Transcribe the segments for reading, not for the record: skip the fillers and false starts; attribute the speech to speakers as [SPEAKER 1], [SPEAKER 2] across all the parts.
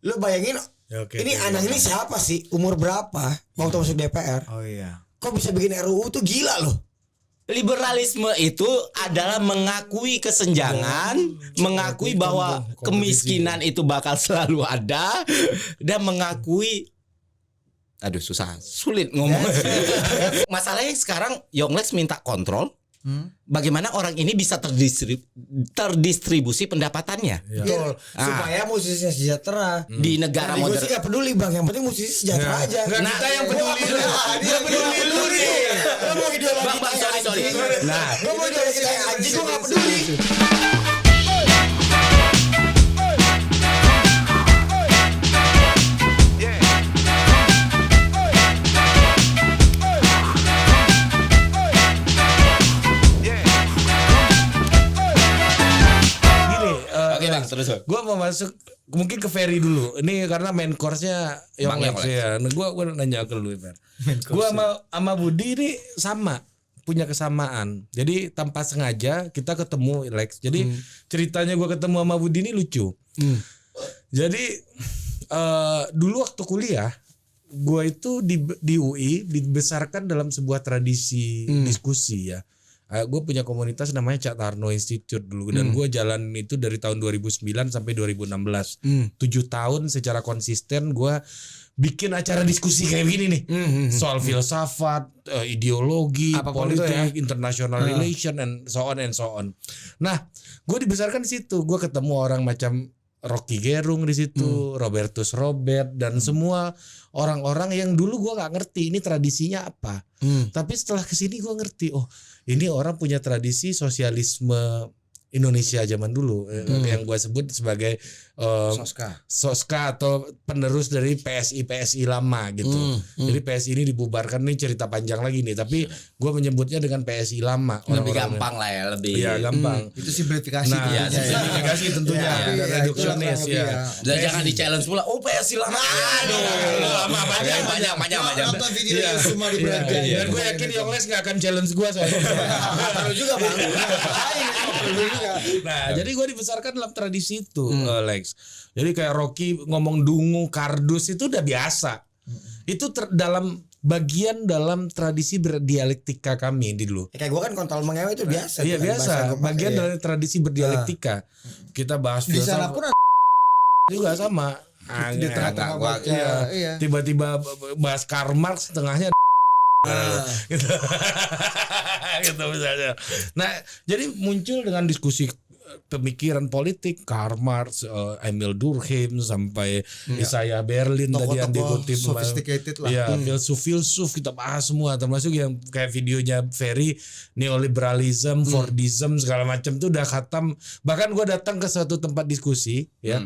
[SPEAKER 1] Lu bayangin ini anak ini siapa sih? Umur berapa? Waktu masuk DPR.
[SPEAKER 2] Oh iya.
[SPEAKER 1] Kok bisa bikin RUU tuh gila loh.
[SPEAKER 3] Liberalisme itu adalah mengakui kesenjangan, mengakui bahwa kemiskinan itu bakal selalu ada, dan mengakui, aduh sulit ngomong. Masalahnya sekarang Yonglex minta kontrol. Bagaimana orang ini bisa terdistribusi pendapatannya?
[SPEAKER 1] Betul. Supaya musisinya sejahtera.
[SPEAKER 3] Di negara
[SPEAKER 1] Gue
[SPEAKER 3] modern.
[SPEAKER 1] sih gak peduli bang, yang penting musisi sejahtera aja.
[SPEAKER 2] Nggak, kita yang peduli.
[SPEAKER 1] Dia peduli lu nih. Lu mau ideologi
[SPEAKER 3] Bang, sorry.
[SPEAKER 1] Nah, lu mau ideologi kayak anjing, gue gak peduli.
[SPEAKER 3] Oke bang, terus bang.
[SPEAKER 2] Gue mau masuk mungkin ke Ferry dulu. Ini karena main course-nya Yonglex ya. Nah, gue nanya ke lu, Fer. Gue sama Budi ini sama, punya kesamaan. Jadi tanpa sengaja kita ketemu Lex. Jadi ceritanya gue ketemu sama Budi ini lucu. Jadi dulu waktu kuliah gue itu di UI dibesarkan dalam sebuah tradisi diskusi ya. Gue punya komunitas namanya Cak Tarno Institute dulu dan gue jalan itu dari tahun 2009 sampai 2016. 7 tahun secara konsisten gue bikin acara diskusi kayak gini nih. Soal filsafat, ideologi,
[SPEAKER 1] apapun
[SPEAKER 2] politik, international relation and so on. Nah, gue dibesarkan di situ. Gue ketemu orang macam Rocky Gerung di situ, Robertus Robert dan semua orang-orang yang dulu gue nggak ngerti ini tradisinya apa. Tapi setelah kesini gue ngerti, oh ini orang punya tradisi sosialisme Indonesia zaman dulu yang gue sebut sebagai Soska atau penerus dari PSI lama gitu. Jadi PSI ini dibubarkan, ini cerita panjang lagi nih, tapi gue menyebutnya dengan PSI lama.
[SPEAKER 3] Lebih gampang lah ya, lebih.
[SPEAKER 2] Iya gampang.
[SPEAKER 4] Itu simplifikasi.
[SPEAKER 2] Nah, simplifikasi tentunya dan reduksionis ya.
[SPEAKER 3] Dan jangan di challenge pula. Oh PSI lama. Aduh, lama banyak.
[SPEAKER 4] Nonton video semua di Braga.
[SPEAKER 2] Dan gue yakin Yonglex gak akan challenge gue soalnya.
[SPEAKER 1] Perlu juga bang.
[SPEAKER 2] Nah, jadi gue dibesarkan dalam tradisi itu, Lex. Jadi kayak Rocky ngomong dungu, kardus itu udah biasa. Itu dalam bagian dalam tradisi berdialektika kami di dulu.
[SPEAKER 1] Kayak gue kan kontol mengewe itu biasa.
[SPEAKER 2] Iya biasa, bagian dari tradisi berdialektika. Kita bahas
[SPEAKER 4] Di sana pun
[SPEAKER 2] juga sama.
[SPEAKER 4] di tengah-tengah
[SPEAKER 2] Tiba-tiba bahas Karl Marx, tengahnya gitu. Gitu misalnya. Nah, jadi muncul dengan diskusi pemikiran politik Karl Marx, Emil Durkheim sampai Isaiah Berlin tadi yang dikutip,
[SPEAKER 4] sophisticated lah.
[SPEAKER 2] Ya, filsuf kita bahas semua, termasuk yang kayak videonya Ferry, neoliberalism, Fordism segala macam tuh udah khatam. Bahkan gue datang ke suatu tempat diskusi ya.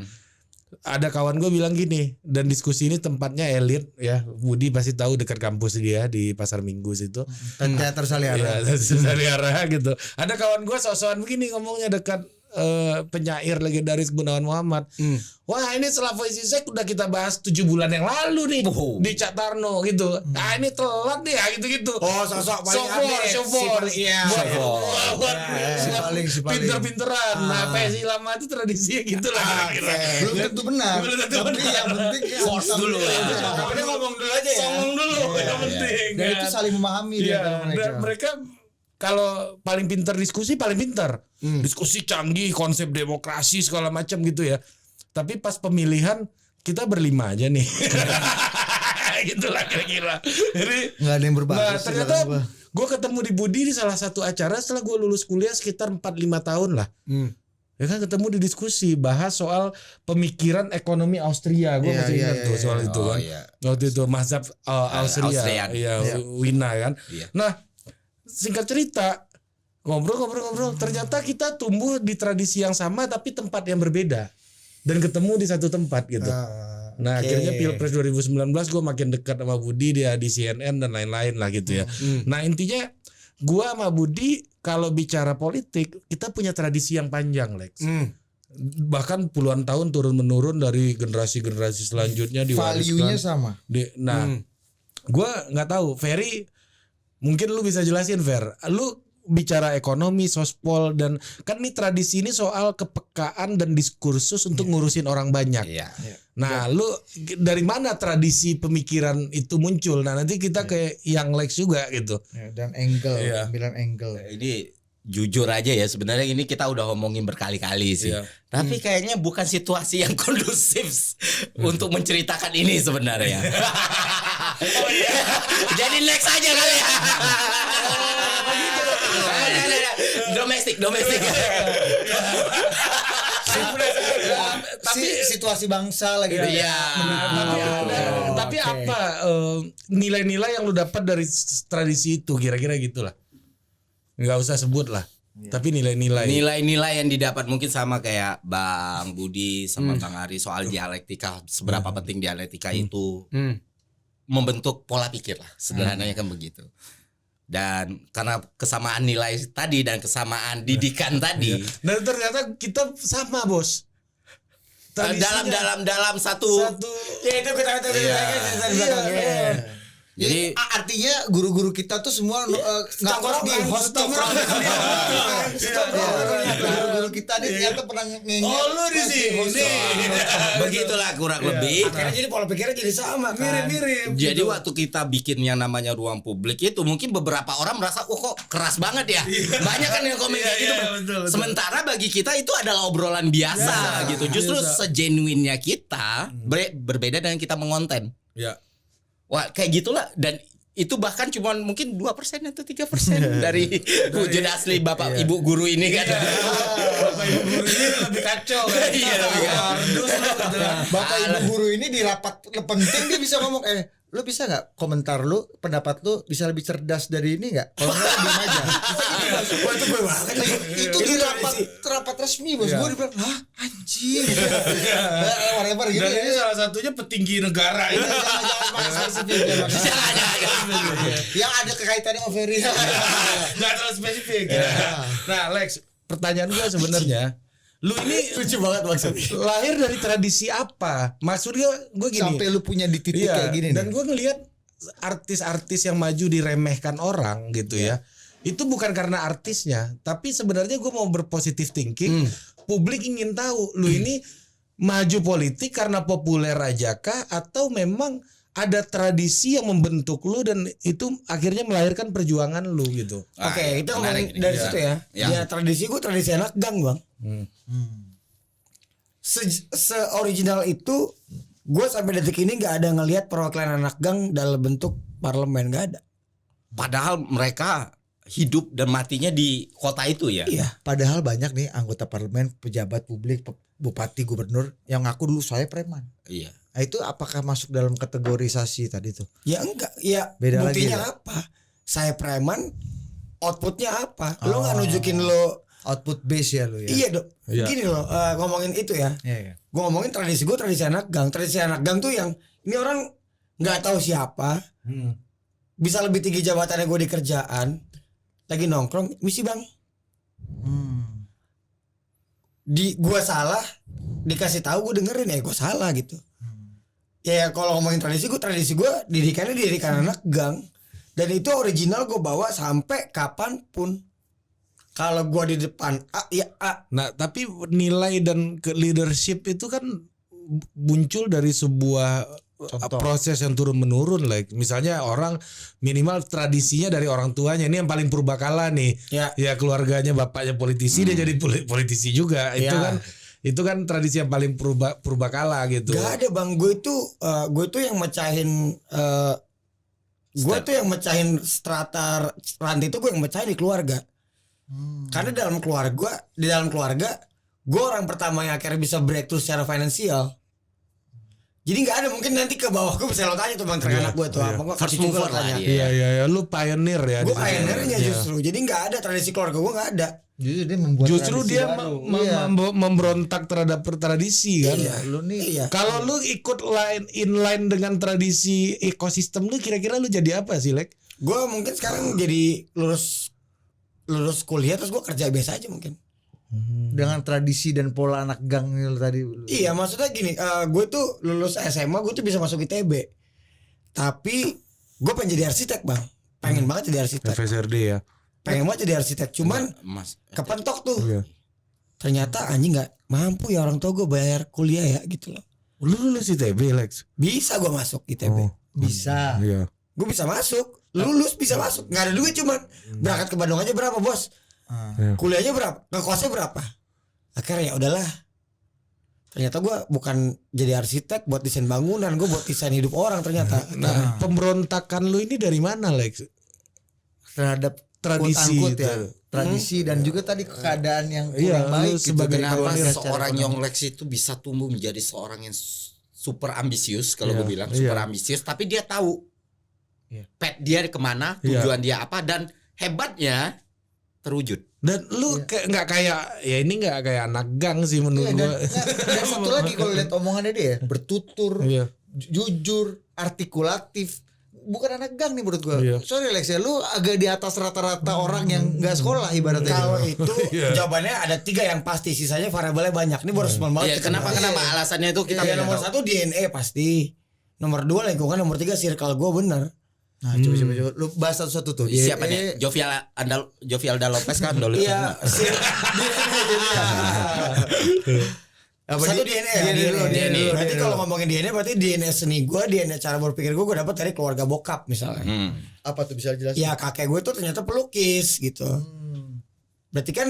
[SPEAKER 2] Ada kawan gue bilang gini, dan diskusi ini tempatnya elit ya. Budi pasti tahu dekat kampus dia di Pasar Minggu situ.
[SPEAKER 4] Teater Saliara.
[SPEAKER 2] Ya, Saliara gitu. Ada kawan gue sok-sokan begini ngomongnya dekat penyair legendaris Gunawan Muhammad. Wah ini Slavoj Zizek udah kita bahas 7 bulan yang lalu nih di Cak Tarno gitu. Nah ini telat nih ya gitu-gitu.
[SPEAKER 1] Oh sosok paling update.
[SPEAKER 2] Sopor.
[SPEAKER 4] Si paling.
[SPEAKER 2] Pinter-pinteran. Nah PSI lama itu tradisinya gitu lah kira-kira.
[SPEAKER 4] Belum tentu benar. Tapi yang penting
[SPEAKER 3] force dulu ya.
[SPEAKER 1] Kamu ngomong dulu aja ya.
[SPEAKER 2] Songong dulu yang penting.
[SPEAKER 4] Dan itu saling memahami di antara mereka.
[SPEAKER 2] Dan mereka kalau paling pintar diskusi paling pintar. Diskusi canggih, konsep demokrasi segala macam gitu ya. Tapi pas pemilihan kita berlima aja nih. Gitulah kira-kira. Jadi
[SPEAKER 4] nggak ada yang berbahasa.
[SPEAKER 2] Nah, ternyata gue ketemu di Budi di salah satu acara setelah gue lulus kuliah sekitar 4-5 tahun lah. Ya kan ketemu di diskusi bahas soal pemikiran ekonomi Austria. Gue masih ingat tuh soal itu kan. Waktu itu mazhab Austria. Iya, Wina kan. Nah, singkat cerita ngobrol. Ternyata kita tumbuh di tradisi yang sama tapi tempat yang berbeda dan ketemu di satu tempat gitu. Nah akhirnya Pilpres 2019 gue makin dekat sama Budi, dia di CNN dan lain-lain lah gitu ya. Nah intinya gue sama Budi kalau bicara politik kita punya tradisi yang panjang Lex. Bahkan puluhan tahun turun menurun dari generasi-generasi selanjutnya diwariskan.
[SPEAKER 4] Value-nya sama.
[SPEAKER 2] Gue nggak tahu Ferry, mungkin lu bisa jelasin Fer. Lu bicara ekonomi, sospol, dan kan ini tradisi ini soal kepekaan dan diskursus untuk ngurusin orang banyak.
[SPEAKER 3] Iya.
[SPEAKER 2] Nah, lu dari mana tradisi pemikiran itu muncul? Nah, nanti kita ke yang Lex juga gitu.
[SPEAKER 4] Ya, dan angle,
[SPEAKER 2] Iya.
[SPEAKER 4] ambilan angle.
[SPEAKER 3] Ini jujur aja ya, sebenarnya ini kita udah ngomongin berkali-kali sih.
[SPEAKER 2] Iya.
[SPEAKER 3] Tapi kayaknya bukan situasi yang kondusif untuk menceritakan ini sebenarnya. Jadi next aja kali ya. Domestik.
[SPEAKER 4] Tapi situasi bangsa lagi.
[SPEAKER 3] Iya.
[SPEAKER 2] Tapi apa nilai-nilai yang lu dapat dari tradisi itu kira-kira gitulah. Nggak usah sebut lah. Tapi nilai-nilai.
[SPEAKER 3] Nilai-nilai yang didapat mungkin sama kayak Bang Budi sama Bang Ari soal dialektika, seberapa penting dialektika itu membentuk pola pikir lah, sederhananya kan begitu. Dan karena kesamaan nilai tadi dan kesamaan didikan tadi,
[SPEAKER 2] Dan ternyata kita sama, Bos. Tradisinya
[SPEAKER 3] dalam satu.
[SPEAKER 1] Ya itu kita
[SPEAKER 3] Jadi
[SPEAKER 4] artinya guru-guru kita tuh semua ngakos di hostel. Guru-guru kita nih ternyata pernah ngengek.
[SPEAKER 3] oh lu di sini. Begitulah kurang lebih.
[SPEAKER 1] Akhirnya jadi pola pikirnya jadi sama kan.
[SPEAKER 2] mirip-mirip.
[SPEAKER 3] Jadi waktu kita bikin yang namanya ruang publik itu mungkin beberapa orang merasa kok keras banget ya. Banyak kan yang komen kayak gitu.
[SPEAKER 2] betul.
[SPEAKER 3] Sementara bagi kita itu adalah obrolan biasa gitu. Justru segenuinnya kita berbeda dengan kita mengonten.
[SPEAKER 2] Ya.
[SPEAKER 3] Wah kayak gitulah, dan itu bahkan cuma mungkin 2% atau 3% dari wujud asli bapak ibu guru ini kan.
[SPEAKER 2] Bapak Ibu guru ini lebih kacau kan.
[SPEAKER 3] Iya, lebih kacau.
[SPEAKER 4] Bapak ibu guru ini di rapat penting dia bisa ngomong lu bisa nggak komentar lu, pendapat lu bisa lebih cerdas dari ini nggak? Kalau nggak diam aja.
[SPEAKER 1] Wah itu gue banget.
[SPEAKER 4] Itu di rapat resmi bos. Gue dibilang anjing. Whatever gitu.
[SPEAKER 2] Dan ini salah satunya petinggi negara ini.
[SPEAKER 4] Jangan spesifik. Yang ada kekaitannya sama Ferry.
[SPEAKER 2] Nggak terlalu spesifik. Nah, Lex, pertanyaan gue sebenarnya, lu ini
[SPEAKER 1] Lucu banget maksudnya.
[SPEAKER 2] lahir dari tradisi apa? Maksudnya gue gini.
[SPEAKER 4] Sampai lu punya di titik kayak gini.
[SPEAKER 2] Dan gue ngelihat artis-artis yang maju diremehkan orang gitu ya. Itu bukan karena artisnya, tapi sebenarnya gue mau berpositif thinking. Publik ingin tahu lu ini maju politik karena populer aja kah, atau memang ada tradisi yang membentuk lu dan itu akhirnya melahirkan perjuangan lu gitu.
[SPEAKER 1] Oke, kita ngomongin
[SPEAKER 3] menarik ini.
[SPEAKER 1] dari
[SPEAKER 3] Iya.
[SPEAKER 1] situ ya.
[SPEAKER 3] Iya.
[SPEAKER 1] Ya tradisi gue tradisi anak gang bang. Se-original itu gue sampai detik ini nggak ada ngelihat perwakilan anak gang dalam bentuk parlemen, nggak ada.
[SPEAKER 3] Padahal mereka hidup dan matinya di kota itu ya.
[SPEAKER 1] Iya.
[SPEAKER 4] Padahal banyak nih anggota parlemen, pejabat publik, bupati, gubernur yang ngaku dulu saya preman.
[SPEAKER 3] Iya.
[SPEAKER 4] Nah, itu apakah masuk dalam kategorisasi tadi tuh?
[SPEAKER 1] Ya enggak. Ya
[SPEAKER 4] Beda
[SPEAKER 1] buktinya
[SPEAKER 4] lagi ya?
[SPEAKER 1] apa? Saya preman. Outputnya apa? Lo nggak nunjukin lo.
[SPEAKER 4] Output base ya lu ya.
[SPEAKER 1] Iya dong.
[SPEAKER 2] Iya.
[SPEAKER 1] Gini loh. Ngomongin itu ya.
[SPEAKER 4] Iya.
[SPEAKER 1] Gue ngomongin tradisi gue tradisi anak gang. Tradisi anak gang tuh yang ini orang nggak tahu siapa. Bisa lebih tinggi jabatannya gue di kerjaan. Lagi nongkrong, misi bang. Di gue salah, dikasih tahu gue dengerin ya gue salah gitu. Ya kalau ngomongin tradisi gue didikannya didikan anak gang. Dan itu original gue bawa sampai kapanpun. Kalau gue di depan
[SPEAKER 2] Nah, tapi nilai dan leadership itu kan muncul dari sebuah proses yang turun menurun, like misalnya orang minimal tradisinya dari orang tuanya, ini yang paling purbakala nih. Ya keluarganya bapaknya politisi, dia jadi politisi juga. Itu kan tradisi yang paling purbakala gitu.
[SPEAKER 1] Gak ada bang, gue itu yang mecahin gue tuh yang mecahin strata rantai itu, gue yang mecahin di keluarga. Karena di dalam keluarga gue orang pertama yang akhirnya bisa breakthrough secara finansial. Jadi nggak ada, mungkin nanti ke bawah gue bisa lo tanya tuh bang anak gue tuh apa gue
[SPEAKER 3] First
[SPEAKER 1] kasih juga
[SPEAKER 3] mover
[SPEAKER 1] lo tanya.
[SPEAKER 3] lah dia.
[SPEAKER 2] Iya, lu pioneer ya.
[SPEAKER 1] Gue
[SPEAKER 2] di situ.
[SPEAKER 1] pioneernya
[SPEAKER 2] Iya.
[SPEAKER 1] justru. Jadi nggak ada tradisi keluarga gue, nggak ada.
[SPEAKER 4] Justru dia membuat
[SPEAKER 2] memberontak terhadap tradisi kan.
[SPEAKER 1] Iya.
[SPEAKER 4] Lu nih
[SPEAKER 1] Iya.
[SPEAKER 2] Kalau lu ikut inline dengan tradisi ekosistem lu, kira-kira lu jadi apa sih, Lek?
[SPEAKER 1] Gue mungkin sekarang jadi lulus kuliah terus gue kerja biasa aja mungkin.
[SPEAKER 4] dengan tradisi dan pola anak gang itu tadi.
[SPEAKER 1] Iya, maksudnya gini, gue tuh lulus SMA gue tuh bisa masuk ITB, tapi gue pengen jadi arsitek bang, pengen banget jadi arsitek.
[SPEAKER 2] FSRD ya.
[SPEAKER 1] pengen banget jadi arsitek, cuman
[SPEAKER 3] Mas
[SPEAKER 1] kepentok tuh.
[SPEAKER 2] Iya.
[SPEAKER 1] Ternyata anjing nggak mampu ya orang tua gue bayar kuliah ya gitu loh.
[SPEAKER 2] Lu lulus ITB, Lex?
[SPEAKER 1] Bisa gue masuk ITB.
[SPEAKER 4] Bisa.
[SPEAKER 2] Iya.
[SPEAKER 1] Gue bisa masuk, lulus bisa masuk. Nggak ada duit cuman berangkat ke Bandung aja berapa bos? Kuliahnya berapa? Ngekosnya berapa? Akhirnya ya udahlah. Ternyata gue bukan jadi arsitek buat desain bangunan, gue buat desain hidup orang ternyata.
[SPEAKER 2] Nah, pemberontakan lu ini dari mana, Lex?
[SPEAKER 4] Terhadap
[SPEAKER 2] Tradisi
[SPEAKER 4] quote-unquote ya.
[SPEAKER 2] itu.
[SPEAKER 4] Tradisi dan juga tadi keadaan yang
[SPEAKER 2] Iya,
[SPEAKER 4] kurang baik
[SPEAKER 2] lu
[SPEAKER 4] gitu.
[SPEAKER 2] sebagai
[SPEAKER 4] Kenapa
[SPEAKER 3] Kenapa
[SPEAKER 2] Pionir
[SPEAKER 3] seorang Yonglex itu bisa tumbuh menjadi seorang yang super ambisius kalau
[SPEAKER 2] Iya,
[SPEAKER 3] gue bilang super
[SPEAKER 2] iya.
[SPEAKER 3] ambisius, tapi dia tahu
[SPEAKER 4] Iya.
[SPEAKER 3] pet dia kemana,
[SPEAKER 2] Iya.
[SPEAKER 3] tujuan dia apa, dan hebatnya terwujud.
[SPEAKER 2] Dan lu kayak nggak kayak ya ini nggak kayak anak gang sih menurut
[SPEAKER 4] Iya,
[SPEAKER 2] gua.
[SPEAKER 4] dan satu lagi kalau lihat omongannya dia bertutur,
[SPEAKER 2] Iya.
[SPEAKER 4] jujur, artikulatif. Bukan anak gang nih menurut gua.
[SPEAKER 2] Iya.
[SPEAKER 4] Sorry Lex ya, lu agak di atas rata-rata orang yang nggak sekolah ibaratnya.
[SPEAKER 1] Kalau
[SPEAKER 4] gitu.
[SPEAKER 1] itu
[SPEAKER 2] Iya.
[SPEAKER 1] jawabannya ada 3 yang pasti, sisanya variabelnya banyak. Ini baru semalam banget.
[SPEAKER 3] Iya, kenapa alasannya itu kita
[SPEAKER 1] Ya,
[SPEAKER 3] pengen
[SPEAKER 1] nomor
[SPEAKER 3] tahu.
[SPEAKER 1] 1 DNA pasti. Nomor 2 lingkungan, nomor 3 circle gue bener.
[SPEAKER 4] Nah, coba lu bahas satu-satu tuh.
[SPEAKER 3] Siapa nih? Jovial Lopez kan dulu.
[SPEAKER 1] Iya,
[SPEAKER 4] Apa
[SPEAKER 1] satu
[SPEAKER 4] di-
[SPEAKER 1] DNA,
[SPEAKER 4] DNA dulu,
[SPEAKER 1] DNA.
[SPEAKER 4] DNA dulu,
[SPEAKER 1] Berarti
[SPEAKER 4] DNA
[SPEAKER 1] kalau
[SPEAKER 4] dulu.
[SPEAKER 1] ngomongin DNA berarti DNA seni gue, DNA cara berpikir gue dapat dari keluarga bokap misalnya.
[SPEAKER 4] Apa tuh bisa jelasin?
[SPEAKER 1] Ya kakek gue tuh ternyata pelukis gitu. Berarti kan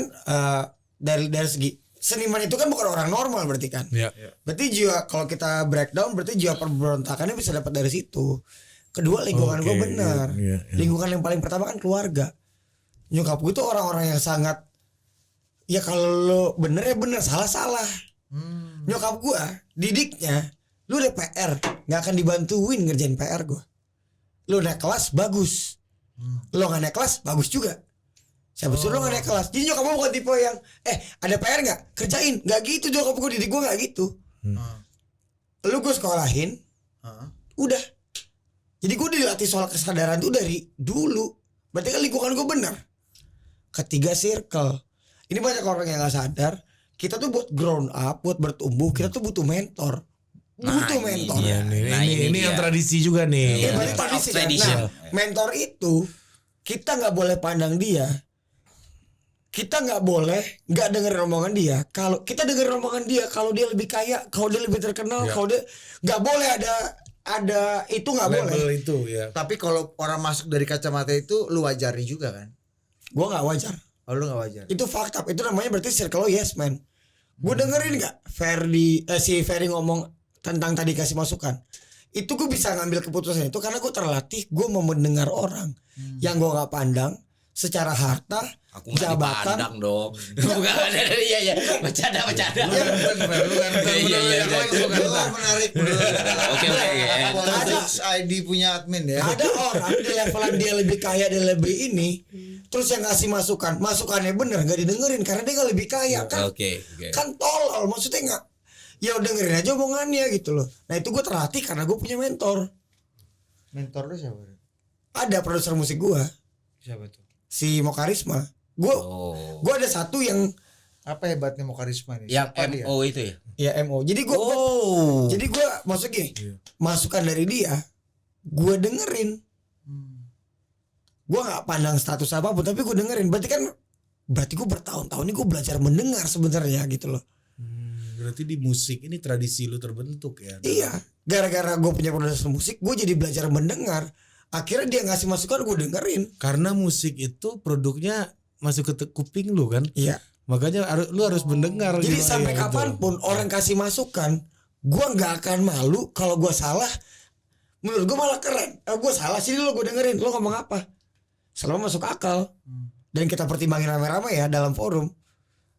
[SPEAKER 1] dari segi seniman itu kan bukan orang normal berarti kan.
[SPEAKER 2] Iya.
[SPEAKER 1] Berarti jiwa kalau kita breakdown berarti jiwa pemberontakannya bisa dapat dari situ. Kedua lingkungan gue
[SPEAKER 2] Oke,
[SPEAKER 1] benar.
[SPEAKER 2] iya.
[SPEAKER 1] Lingkungan yang paling pertama kan keluarga. Nyokap gue tuh orang-orang yang sangat ya kalau lo bener ya bener, salah. Nyokap gue didiknya lu udah PR nggak akan dibantuin ngerjain PR gue. Lu naik kelas bagus, lo nggak naik kelas bagus juga. Siapa suruh lo nggak naik kelas? Jadi nyokap gue bukan tipe yang ada PR nggak kerjain, nggak gitu. Nyokap gue didik gue nggak gitu. Lu gue sekolahin, udah. Jadi gue dilatih soal kesadaran tuh dari dulu. Berarti kan lingkungan gue benar. Ketiga circle. Ini banyak orang yang nggak sadar. Kita tuh buat grown up, buat bertumbuh, kita tuh butuh mentor. Butuh mentor.
[SPEAKER 3] Iya. Nah,
[SPEAKER 2] Ini
[SPEAKER 3] ini
[SPEAKER 2] yang
[SPEAKER 3] dia.
[SPEAKER 2] tradisi juga nih.
[SPEAKER 1] Iya,
[SPEAKER 3] Iya,
[SPEAKER 1] berarti
[SPEAKER 3] part of
[SPEAKER 1] tradisi kan.
[SPEAKER 3] tradition.
[SPEAKER 1] Nah, mentor itu kita nggak boleh pandang dia. Kita nggak boleh nggak dengerin omongan dia. Kalau kita dengerin omongan dia, kalau dia lebih kaya, kalau dia lebih terkenal,
[SPEAKER 2] Ya.
[SPEAKER 1] kalau dia nggak boleh ada itu nggak boleh.
[SPEAKER 2] Label itu ya.
[SPEAKER 4] Tapi kalau orang masuk dari kacamata itu lu wajari juga kan?
[SPEAKER 1] Gua nggak wajar.
[SPEAKER 4] Oh, lu gak wajar.
[SPEAKER 1] Itu fakta. Itu namanya berarti circle lo yes man. Gue dengerin nggak si Ferdi ngomong tentang tadi kasih masukan. Itu gue bisa ngambil keputusan itu karena gue terlatih. Gue mau mendengar orang yang gue nggak pandang secara harta,
[SPEAKER 3] Aku nggak
[SPEAKER 1] jabatan.
[SPEAKER 3] dipandang dong. Bukan ada iya bercanda. Iya.
[SPEAKER 4] Menarik.
[SPEAKER 3] Oke.
[SPEAKER 4] Politics ID punya admin ya.
[SPEAKER 1] Ada orang di levelan dia lebih kaya, dia lebih ini, terus yang ngasih masukannya bener nggak didengerin karena dia nggak lebih kaya kan?
[SPEAKER 3] Oke.
[SPEAKER 1] Kan tolol, maksudnya nggak. Ya dengerin aja omongannya gitu loh. Nah itu gue terlatih karena gue punya mentor.
[SPEAKER 4] Mentor lu siapa?
[SPEAKER 1] Ada produser musik gue,
[SPEAKER 4] Siapa tuh?
[SPEAKER 1] si Mokarisma. Gue
[SPEAKER 3] Oh.
[SPEAKER 1] ada satu yang
[SPEAKER 4] Apa hebatnya mau karisma nih?
[SPEAKER 3] Yang
[SPEAKER 4] Siapa dia?
[SPEAKER 3] MO itu ya?
[SPEAKER 1] ya MO. Jadi gue jadi gue maksudnya gini, masukan dari dia gue dengerin. Gue nggak pandang status apapun, tapi gue dengerin. Berarti gue bertahun-tahun ini gue belajar mendengar sebenarnya gitu loh.
[SPEAKER 2] Berarti di musik ini tradisi lu terbentuk ya.
[SPEAKER 1] Iya, gara-gara gue punya produser musik, gue jadi belajar mendengar. Akhirnya dia ngasih masukan, gue dengerin.
[SPEAKER 2] Karena musik itu produknya masuk ke kuping lu kan.
[SPEAKER 1] Iya.
[SPEAKER 2] Makanya lu harus mendengar.
[SPEAKER 1] Jadi
[SPEAKER 2] gitu.
[SPEAKER 1] sampai
[SPEAKER 2] Iya, betul.
[SPEAKER 1] kapanpun orang kasih masukan, gue nggak akan malu kalau gue salah. Menurut gue malah keren. Gue salah sini lo gue dengerin. Lo ngomong apa? Selalu masuk akal. Dan kita pertimbangin rame-rame ya dalam forum.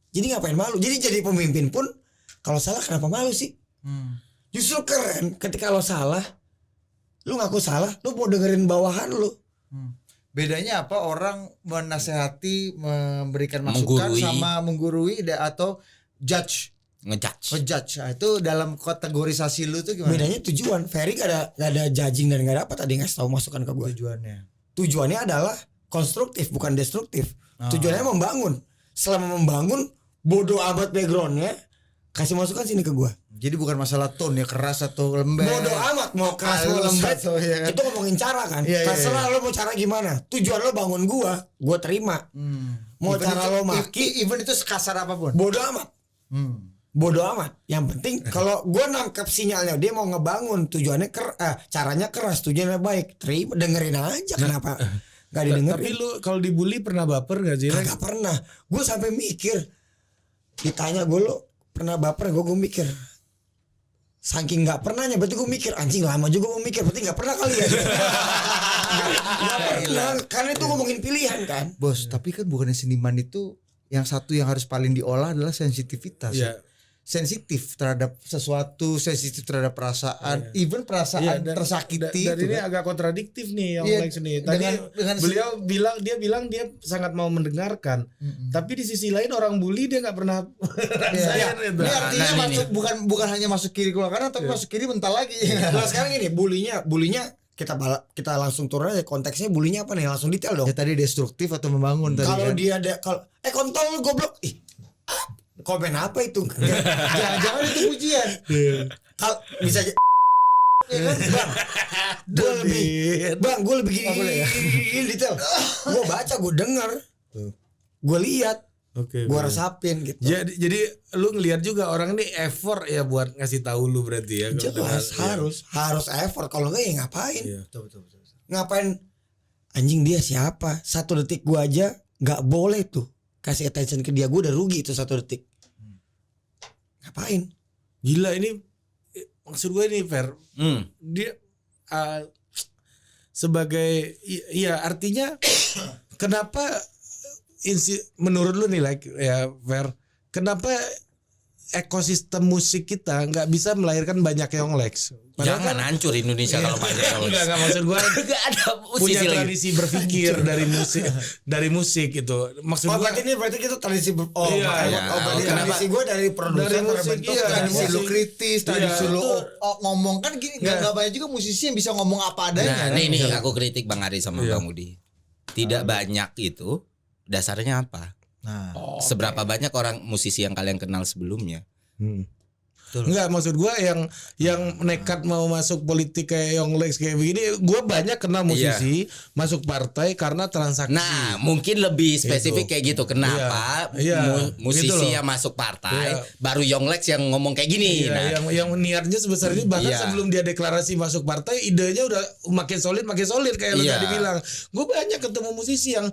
[SPEAKER 1] Jadi ngapain malu? Jadi jadi pemimpin pun kalau salah kenapa malu sih? Justru keren ketika lo salah, lo ngaku salah, lo mau dengerin bawahan lo.
[SPEAKER 4] Bedanya apa orang menasehati, memberikan masukan
[SPEAKER 3] Menggurui.
[SPEAKER 4] sama menggurui atau judge,
[SPEAKER 3] Ngejudge.
[SPEAKER 4] ngejudge. Nah, itu dalam kategorisasi lu tuh gimana?
[SPEAKER 1] Bedanya tujuan. Ferry gak ada judging dan gak ada apa tadi ngasih tahu masukan ke gue.
[SPEAKER 4] Tujuannya.
[SPEAKER 1] Tujuannya adalah konstruktif bukan destruktif. Tujuannya membangun. Selama membangun bodoh amat backgroundnya, kasih masukan sini ke gue.
[SPEAKER 4] Jadi bukan masalah tone ya, keras atau lembek.
[SPEAKER 1] Bodoh amat mau keras mau
[SPEAKER 4] Halus
[SPEAKER 1] lembek.
[SPEAKER 4] atau ya kan?
[SPEAKER 1] Itu ngomongin cara kan.
[SPEAKER 4] Iya, iya,
[SPEAKER 1] Terserah
[SPEAKER 4] iya.
[SPEAKER 1] lo mau cara gimana. Tujuan lo bangun gue terima. Mau
[SPEAKER 4] Even
[SPEAKER 1] cara
[SPEAKER 4] itu-
[SPEAKER 1] lo maki,
[SPEAKER 4] even itu sekasar apapun.
[SPEAKER 1] bodoh amat. Bodoh amat. Yang penting kalau gue nangkep sinyalnya dia mau ngebangun, tujuannya caranya keras, tujuannya baik, terima, dengerin aja. Kenapa nggak didengerin?
[SPEAKER 2] Tapi lu kalau dibully pernah baper gak sih?
[SPEAKER 1] Kagak pernah. Gue sampai mikir, ditanya gue lo pernah baper, gue mikir. Saking nggak pernahnya, berarti gue mikir anjing lama juga gue mikir, berarti nggak pernah kali ya. Nggak pernah, karena itu ngomongin pilihan kan.
[SPEAKER 4] Bos, tapi kan bukannya seniman itu yang satu yang harus paling diolah adalah sensitivitas.
[SPEAKER 2] Iya.
[SPEAKER 4] Sensitif terhadap sesuatu, sensitif terhadap perasaan, even perasaan tersakiti.
[SPEAKER 2] Dan
[SPEAKER 4] itu
[SPEAKER 2] ini
[SPEAKER 4] kan.
[SPEAKER 2] agak kontradiktif nih yang
[SPEAKER 4] Iya,
[SPEAKER 2] Lex nih. Tadi
[SPEAKER 4] dengan
[SPEAKER 2] beliau bilang dia sangat mau mendengarkan. Tapi di sisi lain orang bully dia nggak pernah rasain itu.
[SPEAKER 4] Ini artinya
[SPEAKER 3] Nah, ini
[SPEAKER 4] masuk bukan hanya masuk kiri keluar kanan, tapi masuk kiri bentar lagi.
[SPEAKER 1] Nah sekarang gini, bulinya kita langsung turun aja konteksnya, bulinya apa nih, langsung detail dong.
[SPEAKER 4] Ya tadi destruktif atau membangun tadi
[SPEAKER 1] Kalau
[SPEAKER 4] kan.
[SPEAKER 1] dia ada kontol lu goblok. Komen apa itu?
[SPEAKER 4] Jangan itu pujian.
[SPEAKER 1] Kalau bisa aja Bang, gue lebih gini detail. Gue baca, gue denger, gue lihat,
[SPEAKER 2] Oke.
[SPEAKER 1] gue resapin gitu.
[SPEAKER 2] Jadi lu ngelihat juga orang ini effort ya buat ngasih tahu lu berarti ya.
[SPEAKER 1] Jelas harus effort. Kalau enggak ya ngapain?
[SPEAKER 2] Iya.
[SPEAKER 4] Betul.
[SPEAKER 1] Ngapain? Anjing dia siapa? 1 detik gue aja nggak boleh tuh kasih attention ke dia. Gue udah rugi itu 1 detik. Ngapain?
[SPEAKER 2] Gila ini maksud gue ini Fer. Dia sebagai ya artinya kenapa menurut lu nih like ya Fer, kenapa ekosistem musik kita nggak bisa melahirkan banyak Yonglex?
[SPEAKER 3] Jangan hancur Indonesia kalau banyak Yonglex.
[SPEAKER 2] Enggak maksud gue
[SPEAKER 3] Gak ada
[SPEAKER 2] punya
[SPEAKER 3] musisi lagi.
[SPEAKER 2] tradisi berpikir dari musik itu. Maksud
[SPEAKER 1] Oh
[SPEAKER 2] gue
[SPEAKER 1] berarti itu tradisi
[SPEAKER 2] Iya,
[SPEAKER 1] makanya,
[SPEAKER 3] iya.
[SPEAKER 1] berarti
[SPEAKER 3] Kenapa?
[SPEAKER 1] tradisi gue dari produser
[SPEAKER 2] Dari musik,
[SPEAKER 1] terbentuk
[SPEAKER 2] iya,
[SPEAKER 4] Tradisi
[SPEAKER 2] musik.
[SPEAKER 4] lu kritis, tradisi
[SPEAKER 2] Iya,
[SPEAKER 4] lu
[SPEAKER 2] itu.
[SPEAKER 4] ngomong kan gini, nggak banyak juga musisi yang bisa ngomong apa adanya.
[SPEAKER 3] Nah,
[SPEAKER 4] kan?
[SPEAKER 3] nih aku kritik Bang Ari sama Bang Budi. Tidak banyak itu dasarnya apa?
[SPEAKER 4] Nah,
[SPEAKER 3] Seberapa banyak orang musisi yang kalian kenal sebelumnya?
[SPEAKER 2] Enggak, maksud gua yang nekat mau masuk politik kayak Yonglex kayak begini, gua banyak kenal musisi masuk partai karena transaksi.
[SPEAKER 3] Nah, mungkin lebih spesifik kayak gitu. Kenapa
[SPEAKER 2] Iya,
[SPEAKER 3] musisi
[SPEAKER 2] gitu loh.
[SPEAKER 3] yang masuk partai,
[SPEAKER 2] Iya.
[SPEAKER 3] baru Yonglex yang ngomong kayak gini?
[SPEAKER 2] Iya,
[SPEAKER 3] Nah,
[SPEAKER 2] yang niatnya sebesar ini bahkan
[SPEAKER 3] Iya.
[SPEAKER 2] sebelum dia deklarasi masuk partai, idenya udah makin solid kayak lu
[SPEAKER 3] Iya.
[SPEAKER 2] tadi bilang. Gue banyak ketemu musisi yang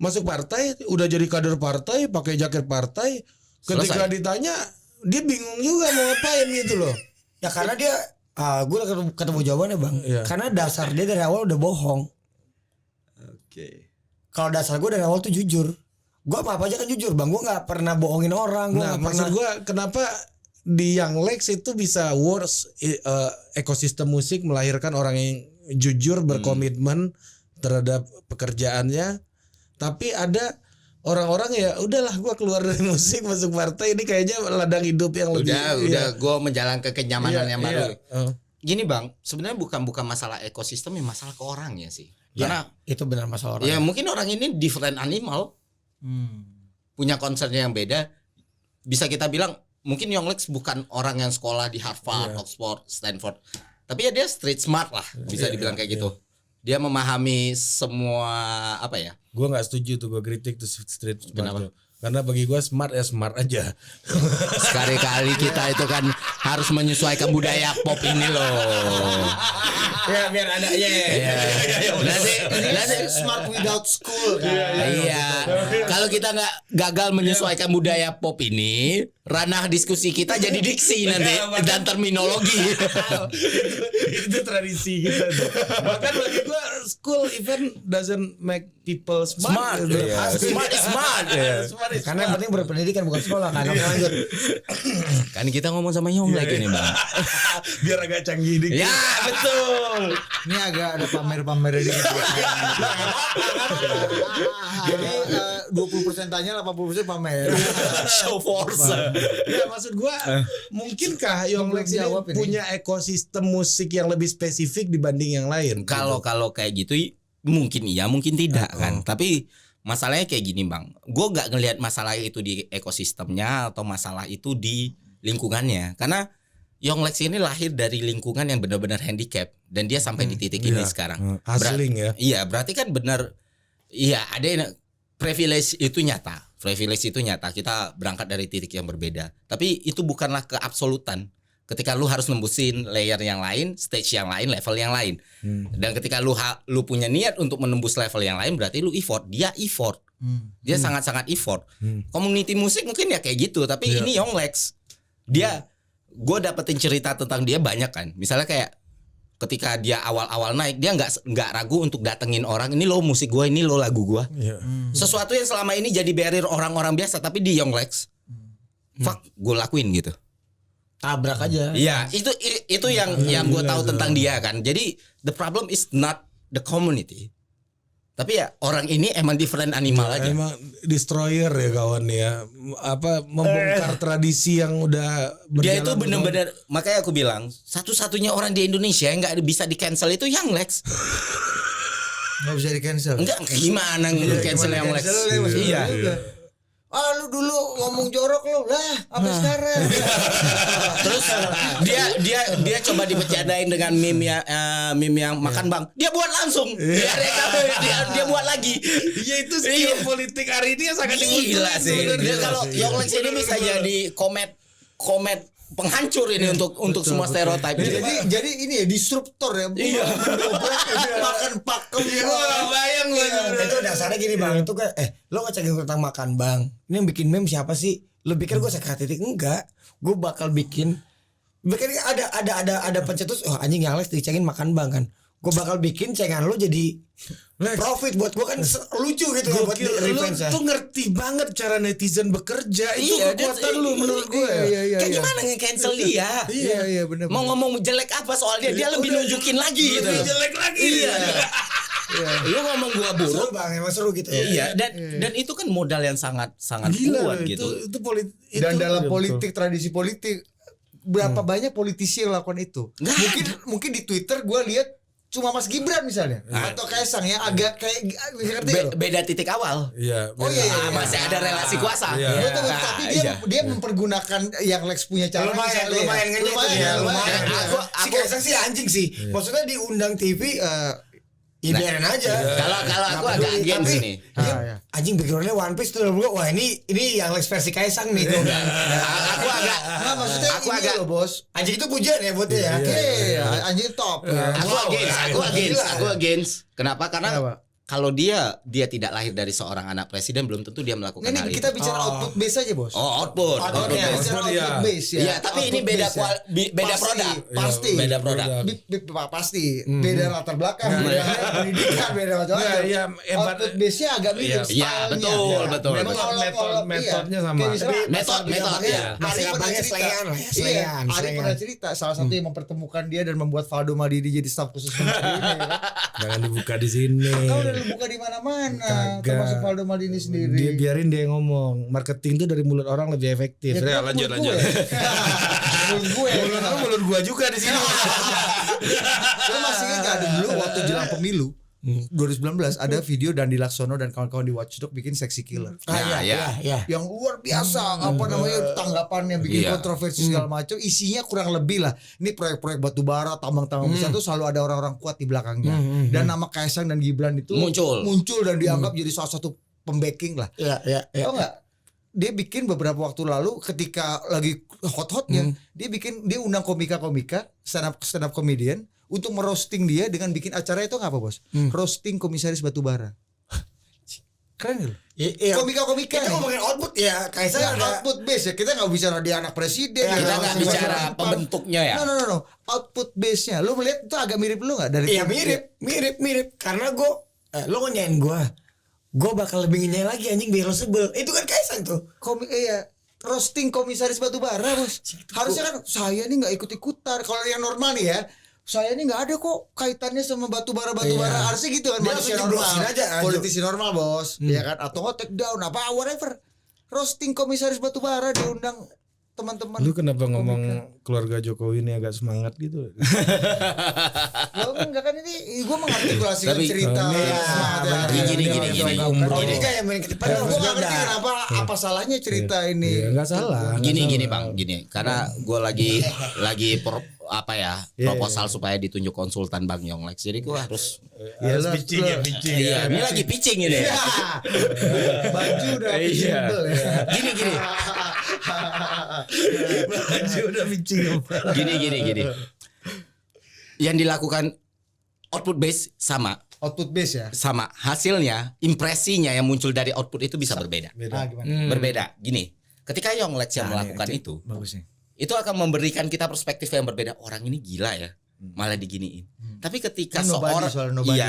[SPEAKER 2] masuk partai, udah jadi kader partai, pakai jaket partai, ketika
[SPEAKER 3] Selesai.
[SPEAKER 2] ditanya dia bingung juga mau ngapain gitu loh.
[SPEAKER 1] Ya karena dia gue ketemu jawabannya bang.
[SPEAKER 2] Iya.
[SPEAKER 1] Karena dasar dia dari awal udah bohong. Kalau dasar gue dari awal tuh jujur. Gue apa aja kan jujur bang. Gue nggak pernah bohongin orang. Gue
[SPEAKER 2] Nah,
[SPEAKER 1] nggak
[SPEAKER 2] maksud
[SPEAKER 1] pernah.
[SPEAKER 2] gue kenapa di Yonglex itu bisa worse ekosistem musik melahirkan orang yang jujur berkomitmen terhadap pekerjaannya, tapi ada orang-orang ya udahlah gue keluar dari musik masuk partai ini kayaknya ladang hidup yang lebih
[SPEAKER 3] udah gue menjalankan kenyamanan yang baru.
[SPEAKER 2] Iya.
[SPEAKER 3] Gini Bang, sebenarnya bukan masalah ekosistem, ya masalah ke orangnya sih.
[SPEAKER 1] Ya,
[SPEAKER 3] Karena
[SPEAKER 1] itu benar masalah orang.
[SPEAKER 3] ya mungkin orang ini different animal, punya concernnya yang beda. Bisa kita bilang mungkin Yonglex bukan orang yang sekolah di Harvard, Oxford, Stanford, tapi ya dia street smart lah, bisa dibilang kayak gitu. Dia memahami semua apa ya?
[SPEAKER 2] Gue nggak setuju tuh, gue kritik tuh street smart.
[SPEAKER 3] Kenapa?
[SPEAKER 2] tuh. Karena bagi gue smart ya smart aja.
[SPEAKER 3] Sekali-kali kita itu kan harus menyesuaikan budaya pop ini loh.
[SPEAKER 1] Ya biar ada ya.
[SPEAKER 3] Nanti
[SPEAKER 4] smart without school kan.
[SPEAKER 3] iya. Kalau kita nggak gagal menyesuaikan budaya pop ini, ranah diskusi kita jadi diksi nanti dan terminologi.
[SPEAKER 2] Itu tradisi kita tuh. Bahkan bagi gue school even doesn't make people smart. gitu.
[SPEAKER 3] Iya. Smart is smart.
[SPEAKER 2] Smart is
[SPEAKER 1] Karena yang penting berpendidikan bukan sekolah kan. Oke, lanjut.
[SPEAKER 3] Kan kita ngomong sama Yonglex ini Bang.
[SPEAKER 2] biar agak canggih dikit.
[SPEAKER 3] Ya betul.
[SPEAKER 4] Ini agak ada pamer-pamer dikit. Jadi 20% tanya, 80% pamer.
[SPEAKER 3] Show force.
[SPEAKER 2] Ya maksud gua mungkinkah Yonglex ini
[SPEAKER 4] Jawab ini.
[SPEAKER 2] punya ekosistem musik yang lebih spesifik dibanding yang lain?
[SPEAKER 3] Kalau kayak gitu mungkin iya, mungkin tidak kan. Tapi masalahnya kayak gini Bang. Gue nggak ngelihat masalah itu di ekosistemnya atau masalah itu di lingkungannya. Karena Yonglek ini lahir dari lingkungan yang benar-benar handicap dan dia sampai di titik ini sekarang.
[SPEAKER 2] Hustling ya.
[SPEAKER 3] Iya, berarti kan benar. Iya, ada yang privilege itu nyata. Privilege itu nyata. Kita berangkat dari titik yang berbeda. Tapi itu bukanlah keabsolutan. Ketika lu harus nembusin layer yang lain, stage yang lain, level yang lain. Dan ketika lu punya niat untuk menembus level yang lain, berarti lu effort. Dia effort. Dia sangat-sangat effort. Community musik mungkin ya kayak gitu, tapi ini Yonglek. Dia gue dapetin cerita tentang dia banyak kan. Misalnya kayak ketika dia awal-awal naik, dia nggak ragu untuk datengin orang. Ini lo musik gue, ini lo lagu gue. Sesuatu yang selama ini jadi barrier orang-orang biasa, tapi di Yonglek, fuck, gue lakuin gitu.
[SPEAKER 1] Tabrak aja.
[SPEAKER 3] Iya, itu yang gue tahu tentang dia kan. Jadi the problem is not the community. Tapi ya orang ini emang different animal aja.
[SPEAKER 2] Emang destroyer ya kawan ya. Apa membongkar tradisi yang udah berjalan.
[SPEAKER 3] Dia itu benar-benar, makanya aku bilang satu-satunya orang di Indonesia yang nggak bisa di cancel itu Yonglek.
[SPEAKER 4] Nggak bisa di cancel.
[SPEAKER 3] Enggak, gimana cancel Yonglek? Iya.
[SPEAKER 4] Lu dulu ngomong jorok lu lah, apa sekarang?
[SPEAKER 3] Terus dia coba dibecadain dengan meme yang makan bang. Dia buat langsung. Dia buat lagi.
[SPEAKER 2] Iya itu skill politik hari ini yang sangat
[SPEAKER 3] gila sih. Dia kalau Yonglek ini bisa jadi komet penghancur ini untuk semua stereotip.
[SPEAKER 4] Jadi ini ya disruptor ya.
[SPEAKER 3] Iya.
[SPEAKER 4] Makan pakem ya.
[SPEAKER 3] Bayang gue.
[SPEAKER 1] Itu dasarnya gini bang, itu kan lo ngecekin tentang makan bang. Ini yang bikin meme siapa sih? Lo pikir gue titik? Enggak. Gue bakal bikin ada pencetus. Oh anjing Yonglek dicengin makan bang kan. Gue bakal bikin cengan lo jadi profit buat gue kan lucu gitu kan buat revenge.
[SPEAKER 2] Lu tuh ngerti banget cara netizen bekerja. Itu kekuatan lu menurut gue.
[SPEAKER 3] Kayak gimana nge-cancel dia?
[SPEAKER 4] Iya benar.
[SPEAKER 3] Mau ngomong jelek apa soal dia lebih nunjukin lagi gitu.
[SPEAKER 2] Lebih jelek lagi.
[SPEAKER 3] Iya. Lu ngomong gua buruk.
[SPEAKER 1] Seru bang, emang seru gitu.
[SPEAKER 3] Iya, dan itu kan modal yang sangat
[SPEAKER 2] Gila,
[SPEAKER 3] kuat gitu.
[SPEAKER 2] Itu politik.
[SPEAKER 4] Dan dalam politik, tradisi politik, berapa banyak politisi yang lakukan itu? Mungkin di Twitter gue lihat cuma Mas Gibran misalnya atau Kaisang ya agak kayak
[SPEAKER 3] beda titik awal.
[SPEAKER 2] Iya.
[SPEAKER 3] Masih ada relasi kuasa.
[SPEAKER 4] Betul, tapi dia mempergunakan yang Lex punya cara
[SPEAKER 1] lumayan lumayan. Si Kaisang sih anjing sih. Maksudnya diundang TV ya biarin aja.
[SPEAKER 3] Kalau aku agak against ini.
[SPEAKER 1] Anjing backgroundnya One Piece tuh wah ini yang Lex versi Kaisang nih.
[SPEAKER 3] Aku agak
[SPEAKER 4] maksudnya aku agak loh bos.
[SPEAKER 1] Anjing itu pujian ya buat dia ya.
[SPEAKER 4] Anjing top.
[SPEAKER 3] Aku against. Kenapa? Karena kalau dia tidak lahir dari seorang anak presiden, belum tentu dia melakukan hal itu.
[SPEAKER 4] Kita bicara output base aja bos.
[SPEAKER 3] Output
[SPEAKER 4] base ya.
[SPEAKER 3] Iya, tapi ini beda produk.
[SPEAKER 4] Pasti.
[SPEAKER 3] Beda produk.
[SPEAKER 4] Pasti. Beda latar belakang, beda pendidikan, beda macam-macam.
[SPEAKER 2] Iya,
[SPEAKER 4] output base-nya agak mirip.
[SPEAKER 3] Iya, betul.
[SPEAKER 2] Metodenya sama.
[SPEAKER 3] Metode.
[SPEAKER 4] Ari pernah cerita salah satu yang mempertemukan dia dan membuat Faldo Maldini jadi staf khusus menteri ini.
[SPEAKER 2] Jangan dibuka di sini.
[SPEAKER 4] Kau udah buka di mana-mana, termasuk Faldo Maldini sendiri.
[SPEAKER 2] Dia biarin dia ngomong. Marketing itu dari mulut orang lebih efektif.
[SPEAKER 4] Ya,
[SPEAKER 2] lanjut. Mulut gue juga di sini.
[SPEAKER 4] Lo masih ingat dulu waktu jelang pemilu 2019 ada video Dandi Laksono dan kawan-kawan di Watchdog bikin Sexy Killer. Yang luar biasa namanya tanggapannya bikin kontroversi segala macam, isinya kurang lebih lah. Ini proyek-proyek batubara, tambang-tambang besar tuh selalu ada orang-orang kuat di belakangnya. Dan nama Kaisang dan Gibran itu muncul dan dianggap jadi salah satu pembacking lah. Tahu enggak? Dia bikin beberapa waktu lalu ketika lagi hot-hotnya, dia undang komika-komika, stand up comedian untuk merosting dia dengan bikin acara itu apa bos? Roasting komisaris batubara. Keren loh. Komika-komika
[SPEAKER 1] kita ngomongin output ya. Kaisang
[SPEAKER 4] output base ya. Kita nggak bicara dia anak presiden.
[SPEAKER 3] Kita nggak bicara pembentuknya ya.
[SPEAKER 4] No. Output base-nya. Lo melihat itu agak mirip lu nggak dari?
[SPEAKER 1] Iya mirip. Karena lo nyanyiin gue bakal lebih nyanyi lagi anjing biar lo sebel. Itu kan Kaisang tuh.
[SPEAKER 4] Roasting komisaris batubara bos. Harusnya kan saya nih nggak ikut-ikutan. Kalau yang normal nih ya. Saya ini nggak ada kok kaitannya sama batubara harusnya gitu kan. Manusia normal aja, politisi normal bos, ya kan, atau take down apa whatever. Roasting komisaris batubara diundang teman-teman.
[SPEAKER 2] Lu kenapa ngomong keluarga Jokowi ini agak semangat gitu?
[SPEAKER 4] Lo enggak kan ini gue mengartikulasikan
[SPEAKER 3] Tapi-
[SPEAKER 4] cerita.
[SPEAKER 3] Gini.
[SPEAKER 1] Ini kayak main ke depan
[SPEAKER 4] Gue
[SPEAKER 1] harus
[SPEAKER 4] nggak
[SPEAKER 1] beda.
[SPEAKER 4] ngerti kenapa apa salahnya cerita ini.
[SPEAKER 2] Ya, nggak salah.
[SPEAKER 3] Gini Bang, karena gue lagi proposal supaya ditunjuk konsultan Bang Yonglex. Jadi gue harus
[SPEAKER 4] Iyalah,
[SPEAKER 2] pitching ya.
[SPEAKER 3] iya, ini lagi pitching ini.
[SPEAKER 4] Baju udah
[SPEAKER 3] Iya.
[SPEAKER 4] visible ya.
[SPEAKER 3] Gini.
[SPEAKER 4] Baju udah pitching.
[SPEAKER 3] Gini. Yang dilakukan output base sama
[SPEAKER 4] Output base ya.
[SPEAKER 3] hasilnya, impresinya yang muncul dari output itu bisa berbeda.
[SPEAKER 4] Gimana?
[SPEAKER 3] Berbeda. Gini, ketika Yonglex yang melakukan itu akan memberikan kita perspektif yang berbeda. Orang ini gila ya, malah diginiin. Tapi ketika
[SPEAKER 4] Ini